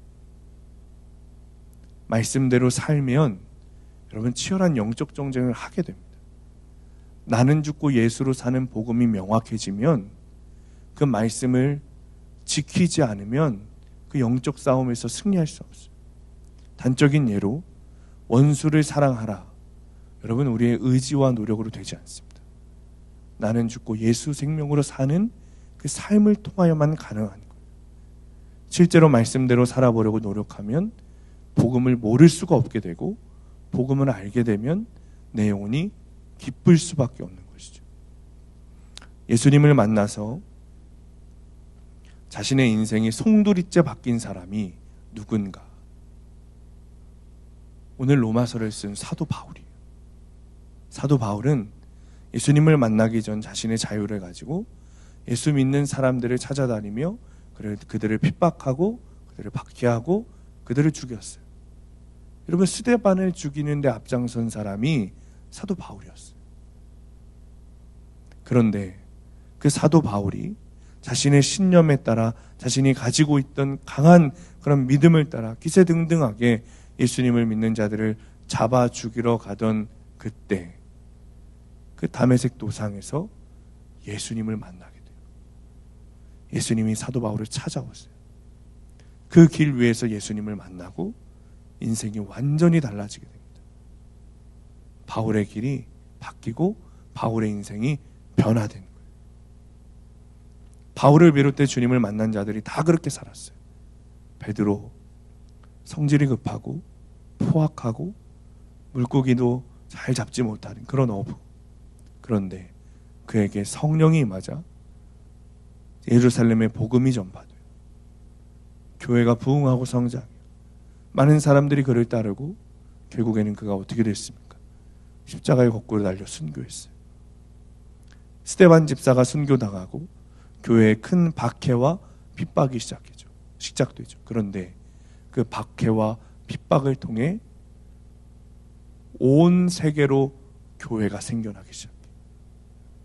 A: 말씀대로 살면 여러분, 치열한 영적 경쟁을 하게 됩니다. 나는 죽고 예수로 사는 복음이 명확해지면 그 말씀을 지키지 않으면 그 영적 싸움에서 승리할 수 없어요. 단적인 예로 원수를 사랑하라. 여러분, 우리의 의지와 노력으로 되지 않습니다. 나는 죽고 예수 생명으로 사는 그 삶을 통하여만 가능한 거예요. 실제로 말씀대로 살아보려고 노력하면 복음을 모를 수가 없게 되고 복음을 알게 되면 내 영혼이 기쁠 수밖에 없는 것이죠. 예수님을 만나서 자신의 인생이 송두리째 바뀐 사람이 누군가? 오늘 로마서를 쓴 사도 바울이에요. 사도 바울은 예수님을 만나기 전 자신의 자유를 가지고 예수 믿는 사람들을 찾아다니며 그들을 핍박하고 그들을 박해하고 그들을 죽였어요. 여러분, 스데반을 죽이는 데 앞장선 사람이 사도 바울이었어요. 그런데 그 사도 바울이 자신의 신념에 따라 자신이 가지고 있던 강한 그런 믿음을 따라 기세등등하게 예수님을 믿는 자들을 잡아 죽이러 가던 그때 그 다메섹 도상에서 예수님을 만나게 돼요. 예수님이 사도 바울을 찾아오세요. 그 길 위에서 예수님을 만나고 인생이 완전히 달라지게 됩니다. 바울의 길이 바뀌고 바울의 인생이 변화된 거예요. 바울을 비롯해 주님을 만난 자들이 다 그렇게 살았어요. 베드로 성질이 급하고 포악하고 물고기도 잘 잡지 못하는 그런 어부. 그런데 그에게 성령이 임하자 예루살렘의 복음이 전파돼요. 교회가 부흥하고 성장해요. 많은 사람들이 그를 따르고 결국에는 그가 어떻게 됐습니까? 십자가에 거꾸로 달려 순교했어요. 스데반 집사가 순교당하고 교회에 큰 박해와 핍박이 시작되죠. 그런데 그 박해와 핍박을 통해 온 세계로 교회가 생겨나기 시작해요.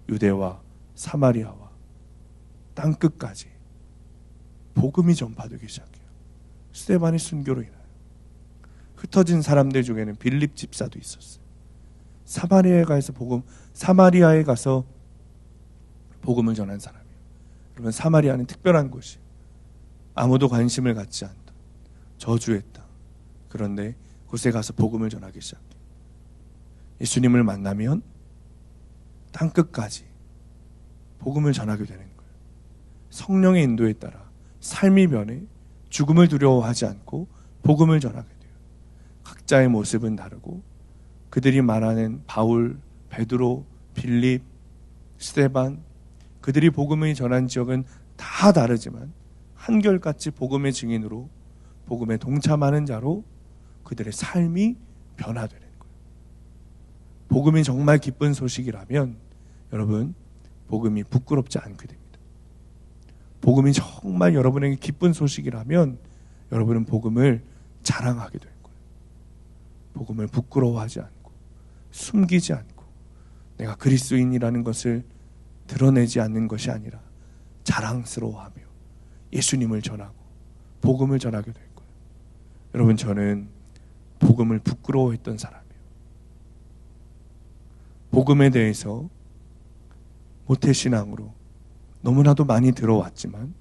A: 유대와 사마리아와 땅끝까지 복음이 전파되기 시작해요. 스데반의 순교로 인하여. 흩어진 사람들 중에는 빌립 집사도 있었어요. 사마리아에 가서 복음을 전한 사람이에요. 여러분, 사마리아는 특별한 곳이에요. 아무도 관심을 갖지 않던 저주의 땅. 그런데 곳에 가서 복음을 전하기 시작해요. 예수님을 만나면 땅끝까지 복음을 전하게 되는 거예요. 성령의 인도에 따라 삶이 변해 죽음을 두려워하지 않고 복음을 전하게 돼요. 각자의 모습은 다르고 그들이 말하는 바울, 베드로, 빌립, 스데반, 그들이 복음을 전한 지역은 다 다르지만 한결같이 복음의 증인으로 복음에 동참하는 자로 그들의 삶이 변화되는 거예요. 복음이 정말 기쁜 소식이라면 여러분, 복음이 부끄럽지 않게 됩니다. 복음이 정말 여러분에게 기쁜 소식이라면 여러분은 복음을 자랑하게 될 거예요. 복음을 부끄러워하지 않고 숨기지 않고 내가 그리스도인이라는 것을 드러내지 않는 것이 아니라 자랑스러워하며 예수님을 전하고 복음을 전하게 될 거예요. 여러분, 저는 복음을 부끄러워했던 사람이에요. 복음에 대해서 모태신앙으로 너무나도 많이 들어왔지만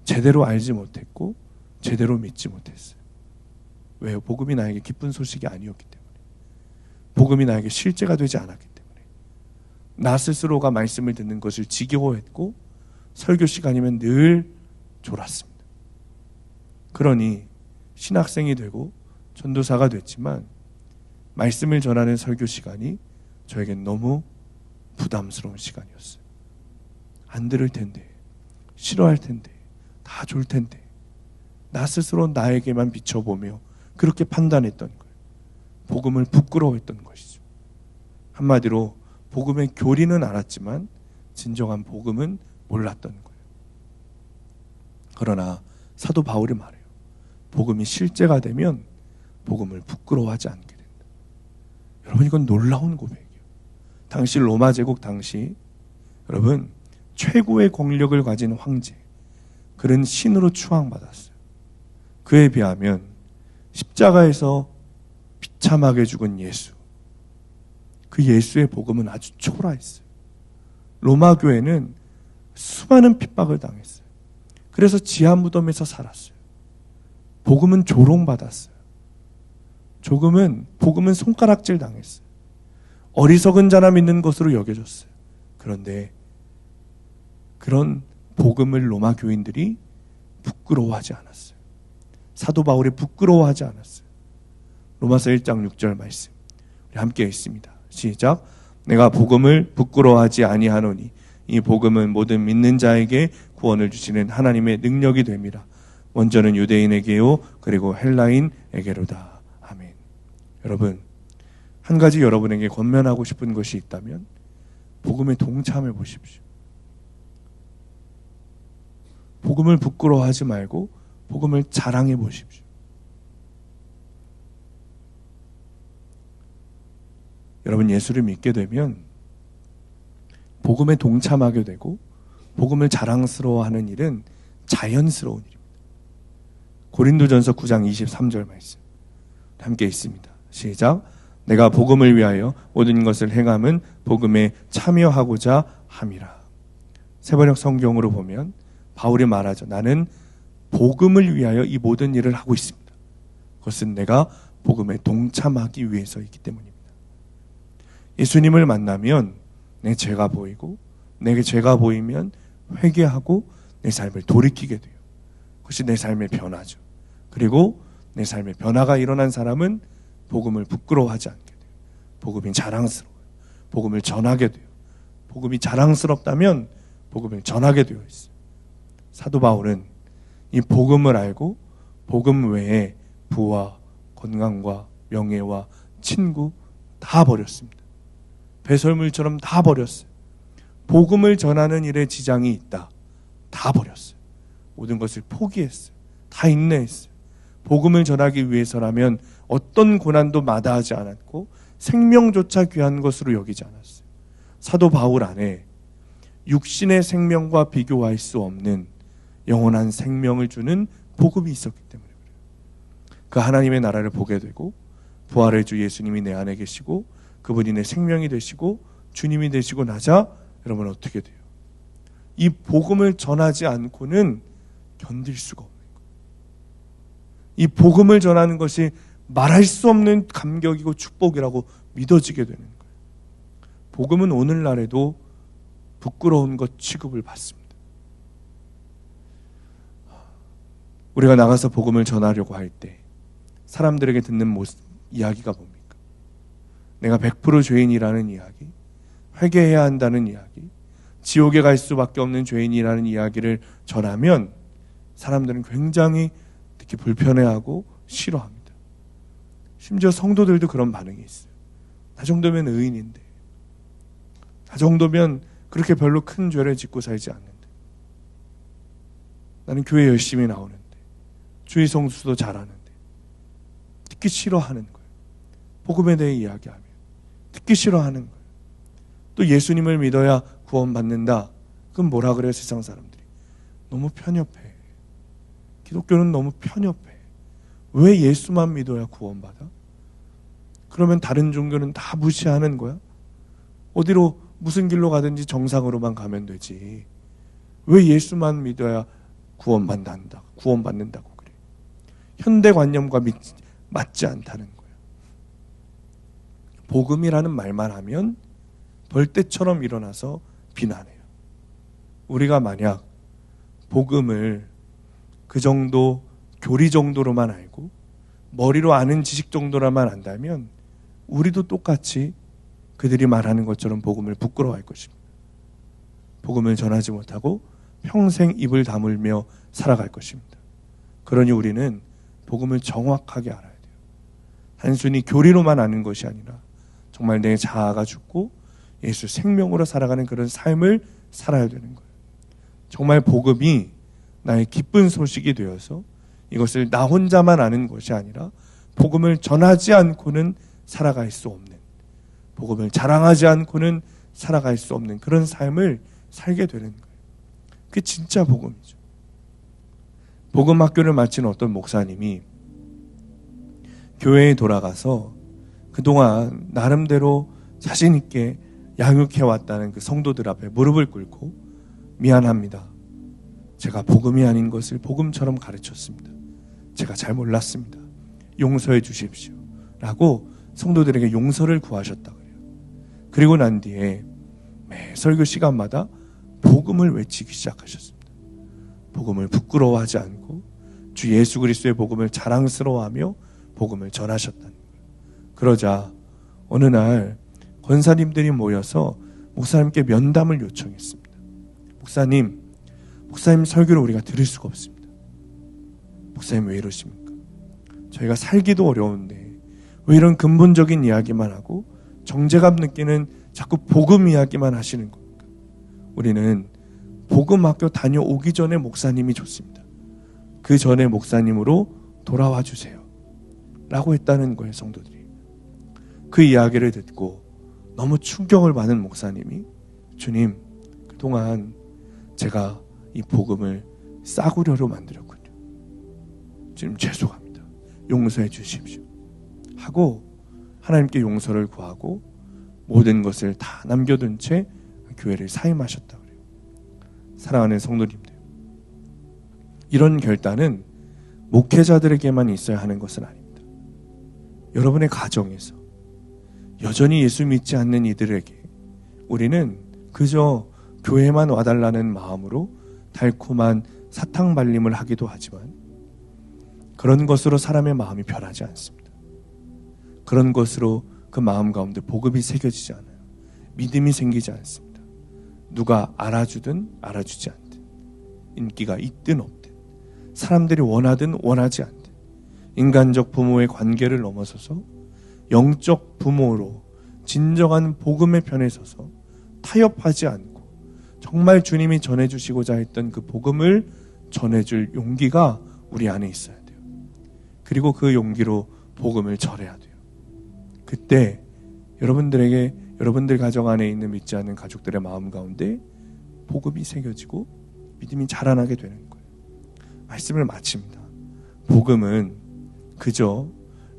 A: 제대로 알지 못했고 제대로 믿지 못했어요. 왜요? 복음이 나에게 기쁜 소식이 아니었기 때문에. 복음이 나에게 실제가 되지 않았기 때문에. 나 스스로가 말씀을 듣는 것을 지겨워했고 설교 시간이면 늘 졸았습니다. 그러니 신학생이 되고 전도사가 됐지만 말씀을 전하는 설교 시간이 저에겐 너무 부담스러운 시간이었어요. 안 들을 텐데, 싫어할 텐데, 다 졸 텐데, 나 스스로 나에게만 비춰보며 그렇게 판단했던 거예요. 복음을 부끄러워했던 것이죠. 한마디로 복음의 교리는 알았지만 진정한 복음은 몰랐던 거예요. 그러나 사도 바울이 말해요. 복음이 실제가 되면 복음을 부끄러워하지 않게 된다. 여러분, 이건 놀라운 고백이에요. 당시 로마 제국 당시 여러분, 최고의 권력을 가진 황제, 그는 신으로 추앙받았어요. 그에 비하면 십자가에서 비참하게 죽은 예수, 그 예수의 복음은 아주 초라했어요. 로마 교회는 수많은 핍박을 당했어요. 그래서 지하 무덤에서 살았어요. 복음은 조롱받았어요. 복음은 손가락질 당했어요. 어리석은 자나 믿는 것으로 여겨졌어요. 그런데 그런 복음을 로마 교인들이 부끄러워하지 않았어요. 사도 바울이 부끄러워하지 않았어요. 로마서 1장 6절 말씀 우리 함께 읽습니다. 시작. 내가 복음을 부끄러워하지 아니하노니 이 복음은 모든 믿는 자에게 구원을 주시는 하나님의 능력이 됨이라. 먼저는 유대인에게요 그리고 헬라인에게로다. 아멘. 여러분, 한 가지 여러분에게 권면하고 싶은 것이 있다면 복음에 동참해 보십시오. 복음을 부끄러워하지 말고 복음을 자랑해 보십시오. 여러분, 예수를 믿게 되면 복음에 동참하게 되고 복음을 자랑스러워하는 일은 자연스러운 일입니다. 고린도전서 9장 23절 말씀 함께 있습니다. 시작. 내가 복음을 위하여 모든 것을 행함은 복음에 참여하고자 함이라. 새번역 성경으로 보면 바울이 말하죠. 나는 복음을 위하여 이 모든 일을 하고 있습니다. 그것은 내가 복음에 동참하기 위해서이기 때문입니다. 예수님을 만나면 내 죄가 보이고 내게 죄가 보이면 회개하고 내 삶을 돌이키게 돼요. 그것이 내 삶의 변화죠. 그리고 내 삶의 변화가 일어난 사람은 복음을 부끄러워하지 않게 돼요. 복음이 자랑스러워요. 복음을 전하게 돼요. 복음이 자랑스럽다면 복음을 전하게 되어 있어요. 사도 바울은 이 복음을 알고 복음 외에 부와 건강과 명예와 친구 다 버렸습니다. 배설물처럼 다 버렸어요. 복음을 전하는 일에 지장이 있다. 다 버렸어요. 모든 것을 포기했어요. 다 인내했어요. 복음을 전하기 위해서라면 어떤 고난도 마다하지 않았고 생명조차 귀한 것으로 여기지 않았어요. 사도 바울 안에 육신의 생명과 비교할 수 없는 영원한 생명을 주는 복음이 있었기 때문에 그래요. 그 하나님의 나라를 보게 되고 부활의 주 예수님이 내 안에 계시고 그분이 내 생명이 되시고 주님이 되시고 나자 여러분 어떻게 돼요? 이 복음을 전하지 않고는 견딜 수가 없는 거예요. 이 복음을 전하는 것이 말할 수 없는 감격이고 축복이라고 믿어지게 되는 거예요. 복음은 오늘날에도 부끄러운 것 취급을 받습니다. 우리가 나가서 복음을 전하려고 할 때 사람들에게 듣는 이야기가 뭡니까? 내가 100% 죄인이라는 이야기, 회개해야 한다는 이야기, 지옥에 갈 수밖에 없는 죄인이라는 이야기를 전하면 사람들은 굉장히 특히 불편해하고 싫어합니다. 심지어 성도들도 그런 반응이 있어요. 나 정도면 의인인데, 나 정도면 그렇게 별로 큰 죄를 짓고 살지 않는데, 나는 교회 열심히 나오는데, 주의 성수도 잘하는데, 듣기 싫어하는 거예요. 복음에 대해 이야기하면 듣기 싫어하는 거예요. 또 예수님을 믿어야 구원받는다. 그럼 뭐라 그래요? 세상 사람들이 너무 편협해. 기독교는 너무 편협해. 왜 예수만 믿어야 구원받아? 그러면 다른 종교는 다 무시하는 거야? 어디로 무슨 길로 가든지 정상으로만 가면 되지. 왜 예수만 믿어야 구원받는다고 그래? 현대관념과 맞지 않다는 거예요. 복음이라는 말만 하면 벌떼처럼 일어나서 비난해요. 우리가 만약 복음을 그 정도 교리 정도로만 알고 머리로 아는 지식 정도로만 안다면 우리도 똑같이 그들이 말하는 것처럼 복음을 부끄러워할 것입니다. 복음을 전하지 못하고 평생 입을 다물며 살아갈 것입니다. 그러니 우리는 복음을 정확하게 알아야 돼요. 단순히 교리로만 아는 것이 아니라 정말 내 자아가 죽고 예수 생명으로 살아가는 그런 삶을 살아야 되는 거예요. 정말 복음이 나의 기쁜 소식이 되어서 이것을 나 혼자만 아는 것이 아니라 복음을 전하지 않고는 살아갈 수 없는, 복음을 자랑하지 않고는 살아갈 수 없는 그런 삶을 살게 되는 거예요. 그게 진짜 복음이죠. 복음학교를 마친 어떤 목사님이 교회에 돌아가서 그동안 나름대로 자신 있게 양육해왔다는 그 성도들 앞에 무릎을 꿇고 미안합니다. 제가 복음이 아닌 것을 복음처럼 가르쳤습니다. 제가 잘 몰랐습니다. 용서해 주십시오. 라고 성도들에게 용서를 구하셨다 그래요. 그리고 난 뒤에 매 설교 시간마다 복음을 외치기 시작하셨습니다. 복음을 부끄러워하지 않고 주 예수 그리스도의 복음을 자랑스러워하며 복음을 전하셨다는 거예요. 그러자 어느 날 권사님들이 모여서 목사님께 면담을 요청했습니다. 목사님 설교를 우리가 들을 수가 없습니다. 목사님 왜 이러십니까? 저희가 살기도 어려운데 왜 이런 근본적인 이야기만 하고 정제감 느끼는 자꾸 복음 이야기만 하시는 겁니까? 우리는 복음학교 다녀오기 전에 목사님이 좋습니다. 그 전에 목사님으로 돌아와 주세요. 라고 했다는 거예요, 성도들이. 그 이야기를 듣고 너무 충격을 받은 목사님이 주님, 그동안 제가 이 복음을 싸구려로 만들었군요. 주님 죄송합니다. 용서해 주십시오. 하고 하나님께 용서를 구하고 모든 것을 다 남겨둔 채 교회를 사임하셨다 그래요. 사랑하는 성도님들, 이런 결단은 목회자들에게만 있어야 하는 것은 아닙니다. 여러분의 가정에서 여전히 예수 믿지 않는 이들에게 우리는 그저 교회만 와달라는 마음으로 달콤한 사탕 발림을 하기도 하지만 그런 것으로 사람의 마음이 변하지 않습니다. 그런 것으로 그 마음 가운데 복음이 새겨지지 않아요. 믿음이 생기지 않습니다. 누가 알아주든 알아주지 않든, 인기가 있든 없든, 사람들이 원하든 원하지 않든, 인간적 부모의 관계를 넘어서서 영적 부모로 진정한 복음의 편에 서서 타협하지 않고 정말 주님이 전해주시고자 했던 그 복음을 전해줄 용기가 우리 안에 있어야 돼요. 그리고 그 용기로 복음을 전해야 돼요. 그때 여러분들에게, 여러분들 가정 안에 있는 믿지 않는 가족들의 마음 가운데 복음이 새겨지고 믿음이 자라나게 되는 거예요. 말씀을 마칩니다. 복음은 그저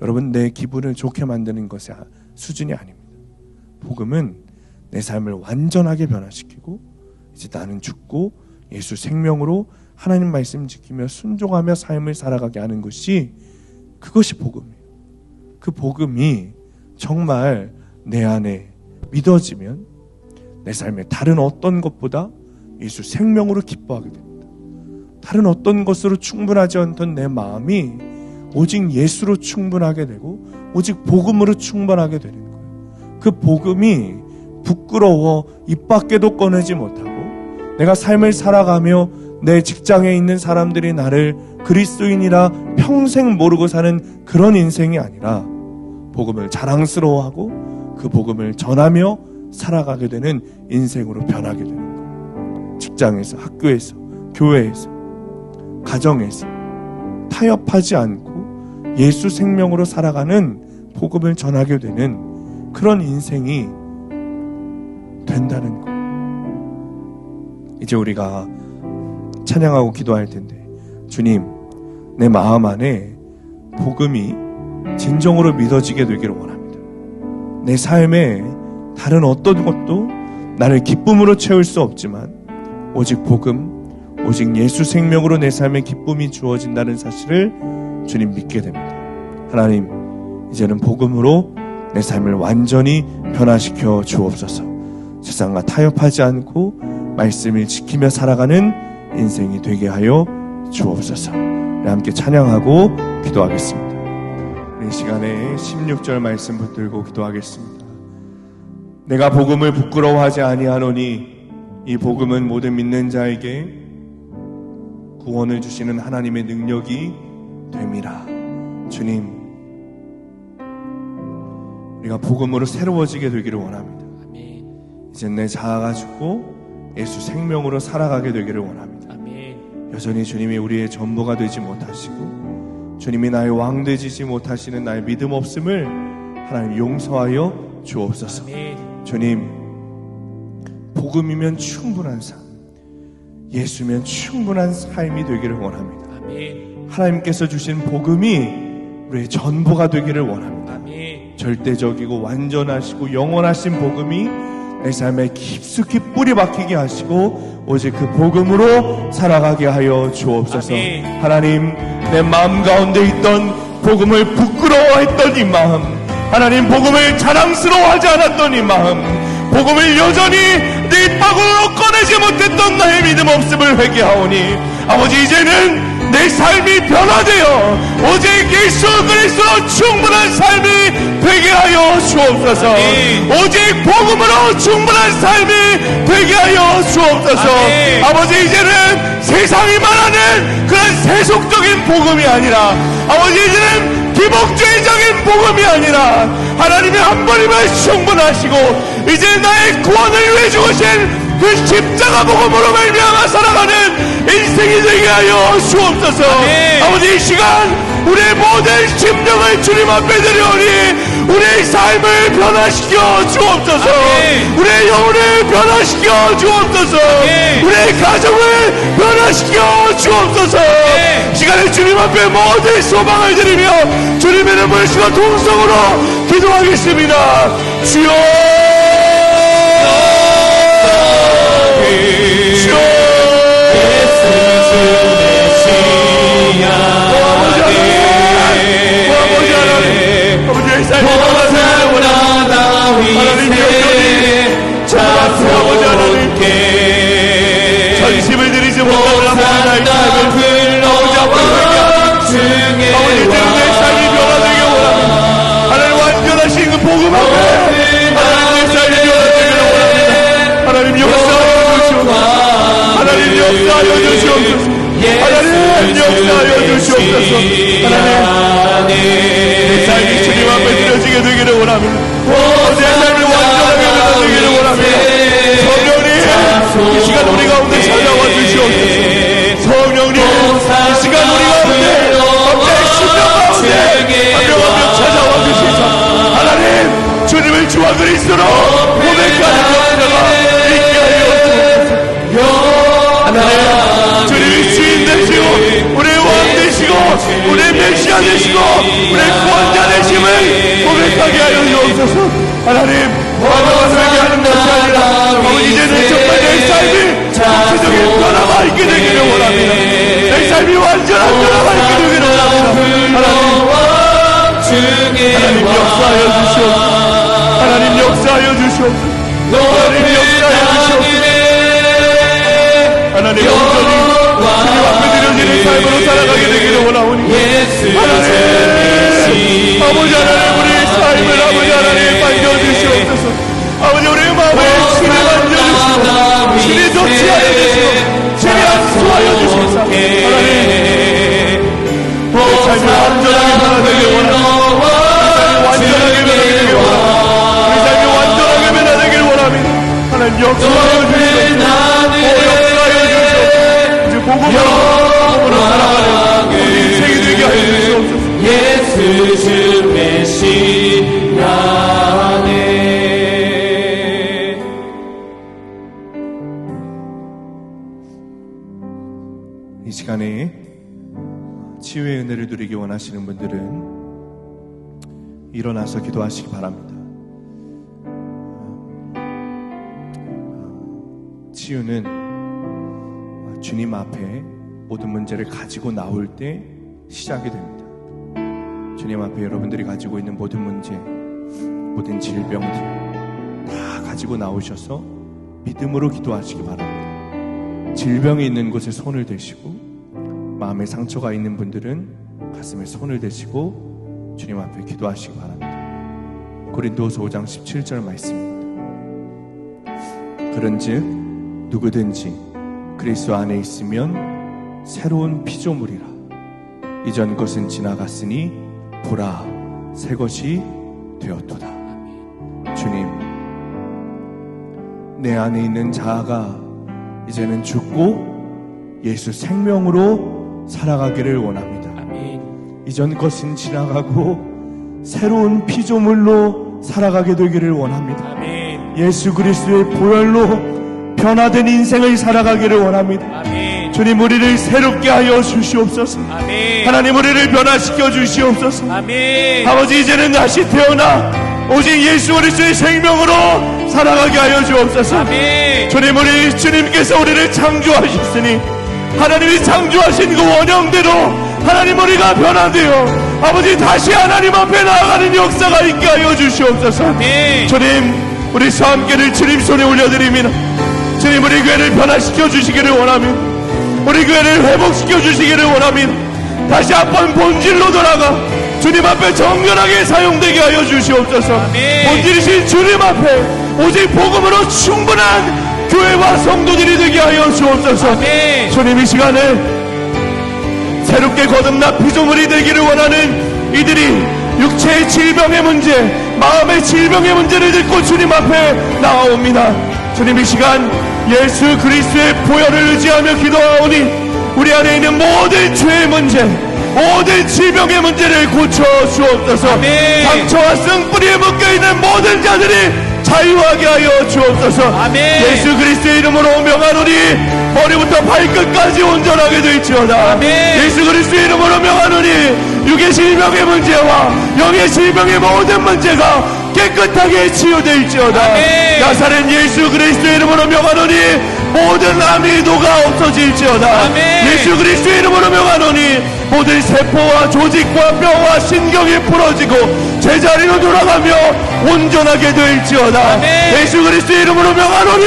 A: 여러분 내 기분을 좋게 만드는 것의 수준이 아닙니다. 복음은 내 삶을 완전하게 변화시키고 이제 나는 죽고 예수 생명으로 하나님 말씀 지키며 순종하며 삶을 살아가게 하는 것이, 그것이 복음이에요. 그 복음이 정말 내 안에 믿어지면 내 삶에 다른 어떤 것보다 예수 생명으로 기뻐하게 됩니다. 다른 어떤 것으로 충분하지 않던 내 마음이 오직 예수로 충분하게 되고 오직 복음으로 충분하게 되는 거예요. 그 복음이 부끄러워 입 밖에도 꺼내지 못하고 내가 삶을 살아가며 내 직장에 있는 사람들이 나를 그리스도인이라 평생 모르고 사는 그런 인생이 아니라 복음을 자랑스러워하고 그 복음을 전하며 살아가게 되는 인생으로 변하게 되는 거예요. 직장에서, 학교에서, 교회에서, 가정에서 타협하지 않고 예수 생명으로 살아가는 복음을 전하게 되는 그런 인생이 된다는 거예요. 이제 우리가 찬양하고 기도할 텐데, 주님, 내 마음 안에 복음이 진정으로 믿어지게 되기를 원합니다. 내 삶에 다른 어떤 것도 나를 기쁨으로 채울 수 없지만 오직 복음, 오직 예수 생명으로 내 삶에 기쁨이 주어진다는 사실을 주님 믿게 됩니다. 하나님, 이제는 복음으로 내 삶을 완전히 변화시켜 주옵소서. 세상과 타협하지 않고 말씀을 지키며 살아가는 인생이 되게 하여 주옵소서. 우리 함께 찬양하고 기도하겠습니다. 이 시간에 16절 말씀 붙들고 기도하겠습니다. 내가 복음을 부끄러워하지 아니하노니 이 복음은 모든 믿는 자에게 구원을 주시는 하나님의 능력이 됨이라. 주님, 우리가 복음으로 새로워지게 되기를 원합니다. 이제 내 자아가 죽고 예수 생명으로 살아가게 되기를 원합니다. 여전히 주님이 우리의 전부가 되지 못하시고 주님이 나의 왕 되지 못하시는 나의 믿음 없음을 하나님 용서하여 주옵소서. 주님, 복음이면 충분한 삶, 예수면 충분한 삶이 되기를 원합니다. 하나님께서 주신 복음이 우리의 전부가 되기를 원합니다. 절대적이고 완전하시고 영원하신 복음이 내 삶에 깊숙이 뿌리 박히게 하시고 오직 그 복음으로 살아가게 하여 주옵소서. 하나님, 내 마음 가운데 있던 복음을 부끄러워했던 이 마음, 하나님 복음을 자랑스러워하지 않았던 이 마음, 복음을 여전히 내 입 밖으로 꺼내지 못했던 나의 믿음 없음을 회개하오니 아버지, 이제는 내 삶이 변화되어 오직 예수 그리스도로 충분한 삶이 되게 하여 주옵소서. 오직 복음으로 충분한 삶이 되게 하여 주옵소서. 아버지, 이제는 세상이 말하는 그런 세속적인 복음이 아니라, 아버지, 이제는 기복주의적인 복음이 아니라 하나님의 한 번이면 충분하시고 이제 나의 구원을 위해 죽으신 그 십자가 복음으로 말미암아 살아가는 인생이 되게 하여 주옵소서. 아버지, 이 시간 우리의 모든 심령을 주님 앞에 드리오니 우리의 삶을 변화시켜 주옵소서. 우리의 영혼을 우리를 변화시켜 주옵소서. 우리의 가정을 변화시켜 주옵소서. 시간에 주님 앞에 모든 소망을 드리며 주님의 이름을 주와 동성으로 기도하겠습니다. 주여, 주여. 아버지의 삶을 전심을 들이지 못하는 하나님의 삶을 아버지 내 삶이 변화되게 원합니다. 하나님 완전하신 그 복음 앞에 하나님 내 삶이 변화되기를 원합니다. 하나님 역사하여 주시옵소서. 하나님 역사하여 주시옵소서. 하나님 역사하여 주시옵소서. 하나님 내 삶이 주님 앞에 드려지게 되기를 원합니다. 내 삶이 완전하게 변화되기를 원합니다. 성령님 이 시간 우리 가운데 찾아와 주시옵소서. 성령님 이 시간 우리 가운데 가운데 심령 가운데 한 명 한 명 찾아와 주시옵소서. 하나님 주님을 주와 그리스도로 고백하는 역사가 있게 하여 주옵소서. 하나님 주님이 주인 되시고 우리의 왕 되시고 우리의 메시아 되시고 우리의 구원자 되심을 고백하게 하여 주옵소서. 하나님 과거와 회개하는 것이 아니라 이제는 정말 내 삶이 전체적인 변화가 있게 되기를 원합니다. 내 삶이 완전한 변화가 있게 되기를 원합니다. 하나님 역사하여 주시옵소서. 하나님 역사하여 주시옵소서. 하나님 역사하여 주시옵소서. 하나님 온전히 주님 앞에 드려지는 삶으로 살아가게 되기를 원하오니 하나님 아버지 하나님 우리의 삶을 아버지 하나님 만져주시옵소서. 아버지 우리의 마음을 주님 만져주시고 주님 도취하여 주시고 주님 안수하여 주시옵소서. 하나님 내 삶이 완전하게 변화되길 원합니다. 완전하게 변화되길 원합니다. 우리 삶이 완전하게 변화되길 원합니다. 하나님 역사하여 주시옵소서. 역사하여 주시옵소서. 이제 복음으로 살아가는 우리 인생이 되게 하여 주시옵소서.
B: 예수 주 메시아네.
A: 이 시간에 치유의 은혜를 누리기 원하시는 분들은 일어나서 기도하시기 바랍니다. 치유는 주님 앞에 모든 문제를 가지고 나올 때 시작이 됩니다. 주님 앞에 여러분들이 가지고 있는 모든 문제, 모든 질병들 다 가지고 나오셔서 믿음으로 기도하시기 바랍니다. 질병이 있는 곳에 손을 대시고 마음에 상처가 있는 분들은 가슴에 손을 대시고 주님 앞에 기도하시기 바랍니다. 고린도후서 5장 17절 말씀입니다. 그런즉 누구든지 그리스도 안에 있으면 새로운 피조물이라. 이전 것은 지나갔으니 보라 새 것이 되었도다. 주님, 내 안에 있는 자아가 이제는 죽고 예수 생명으로 살아가기를 원합니다. 이전 것은 지나가고 새로운 피조물로 살아가게 되기를 원합니다. 예수 그리스도의 보혈로 변화된 인생을 살아가기를 원합니다. 주님 우리를 새롭게 하여 주시옵소서. 하나님 우리를 변화시켜 주시옵소서. 아버지 이제는 다시 태어나 오직 예수 그리스도의 생명으로 살아가게 하여 주옵소서. 주님 우리 주님께서 우리를 창조하셨으니 하나님이 창조하신 그 원형대로 하나님 우리가 변화되어 아버지 다시 하나님 앞에 나아가는 역사가 있게 하여 주시옵소서. 주님 우리 사함께를 주님 손에 올려드립니다. 주님 우리 교회를 변화시켜 주시기를 원하며 우리 교회를 회복시켜 주시기를 원합니다. 다시 한번 본질로 돌아가 주님 앞에 정결하게 사용되게 하여 주시옵소서. 본질이신 주님 앞에 오직 복음으로 충분한 교회와 성도들이 되게 하여 주옵소서. 주님 이 시간에 새롭게 거듭난 피조물이 되기를 원하는 이들이 육체의 질병의 문제, 마음의 질병의 문제를 듣고 주님 앞에 나아옵니다. 주님 이 시간 예수 그리스도의 보혈을 의지하며 기도하오니 우리 안에 있는 모든 죄의 문제, 모든 질병의 문제를 고쳐 주옵소서. 상처와 쓴뿌리에 묶여있는 모든 자들이 자유하게 하여 주옵소서.
B: 아멘.
A: 예수 그리스도의 이름으로 명하노니 머리부터 발끝까지 온전하게 될지어다.
B: 아멘.
A: 예수 그리스도의 이름으로 명하노니 육의 질병의 문제와 영의 질병의 모든 문제가 깨끗하게 치유될지어다.
B: 아멘.
A: 나사렛 예수 그리스도의 이름으로 명하노니 모든 암이도가 없어질지어다.
B: 아멘.
A: 예수 그리스도의 이름으로 명하노니 모든 세포와 조직과 뼈와 신경이 부러지고 제자리로 돌아가며 온전하게 될지어다.
B: 아멘.
A: 예수 그리스도의 이름으로 명하노니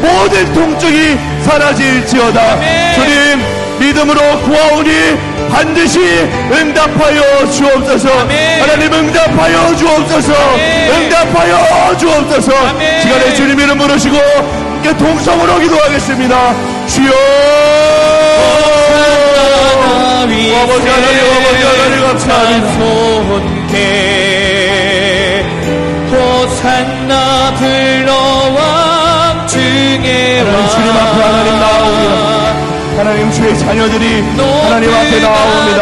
A: 모든 통증이 사라질지어다.
B: 아멘.
A: 주님 믿음으로 구하오니 반드시 응답하여 주옵소서.
B: 아멘.
A: 하나님 응답하여 주옵소서.
B: 아멘.
A: 응답하여 주옵소서.
B: 아멘.
A: 시간에 주님 이름 부르시고 함께 동성으로 기도하겠습니다. 주여 아버지 하나님 감사합니다.
B: 손께 호산나 불러왕 중에
A: 하나님 주님 앞에 하나님 나아옵니다. 하나님 주의 자녀들이 하나님 앞에 나아옵니다.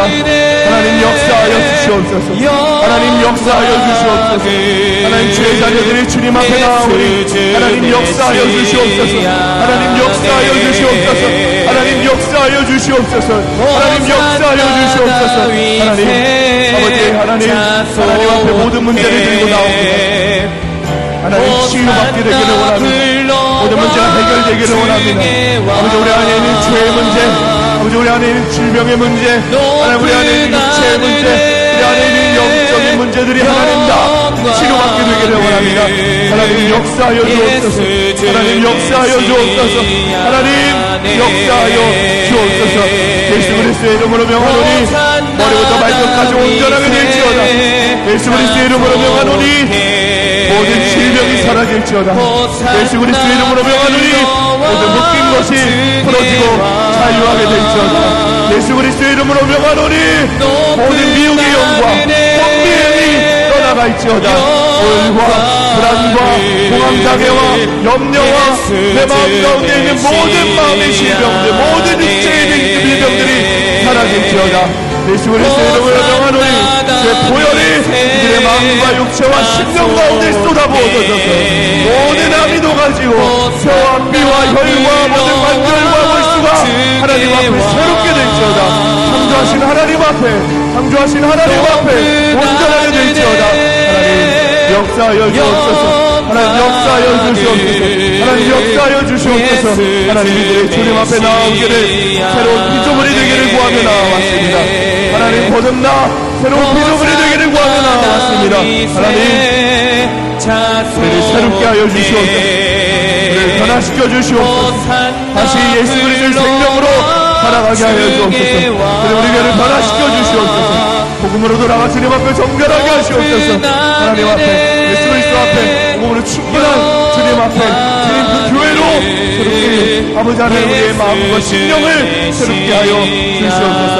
A: 하나님 역사하여 주시옵소서. 하나님 역사하여 주시옵소서. 하나님 주의 자녀들이 주님 앞에 나아오니 하나님 역사하여 주시옵소서. 하나님 역사하여 주시옵소서. 하나님 역사하여 주시옵소서. 하나님 역사하여 주시옵소서. 하나님 아버지 하나님 앞에 모든 문제를 들고 나옵니다. 하나님 치유받게 되기를 원합니다. 모든 문제가 해결되기를 원합니다. 아버지 우리 안에 있는 죄의 문제, 아버지 우리 안에 있는 질병의 문제, 하나님 우리 안에 있는 육체의 문제, 우리 안에 있는 영적인 문제들이 하나님 다 치료받게 되기를 원합니다. 하나님 역사하여 주옵소서. 하나님 역사하여 주옵소서. 하나님 역사하여 주옵소서. 예수 그리스도의 이름으로 명하노니 머리부터 발끝까지 온전하게 될지어다. 예수 그리스도의 이름으로 명하노니 모든 질병이 사라질지어다. 예수 그리스도의 이름으로 명하노니 모든 묶인 것이 풀어지고 자유하게 될지어다. 예수 그리스도의 이름으로 명하노니 모든 미혹의 영과 혼미의 힘이 떠나갈지어다. 오열과 불안과 공황장애와 염려와 내 마음 가운데 있는 모든 마음의 질병들, 모든 육체의 질병들이 사라질지어다. 예수 그리스도의 이름으로 명하노니 제 보혈이 그들의 마음과 육체와 심령 가운데 쏟아부어져서 모든 암이도 가지고 뼈와 피와 혈과 모든 관절과 골수가 하나님 앞에 새롭게 될지어다. 창조하신 하나님 앞에 창조하신 하나님 앞에 온전하게 될지어다. 하나님 역사하여 주옵소서. 하나님 역사하여 주시옵소서. 하나님 역사하여 주시옵소서. 하나님 이들의 주님 앞에 나오기를 새로운 피조물이 되기를 구하며 나와왔습니다. 하나님 거듭나 새로운 피조물이 되기를 구하며 나와왔습니다. 하나님 우리를 새롭게 하여 주시옵소서. 우리를 변화시켜 주시옵소서. 다시 예수 그리스도의 생명으로 살아가게 하여 주옵소서. 그리고 우리 교회를 변화시켜 주시옵소서. 복음으로 돌아가 주님 앞에 정결하게 하시옵소서. 하나님 앞에 예수 그리스도 앞에 복음으로 충분한 주님 앞에 주님 그 교회로 새롭게 아버지 하나님 우리의 마음과 심령을 새롭게 하여 주시옵소서.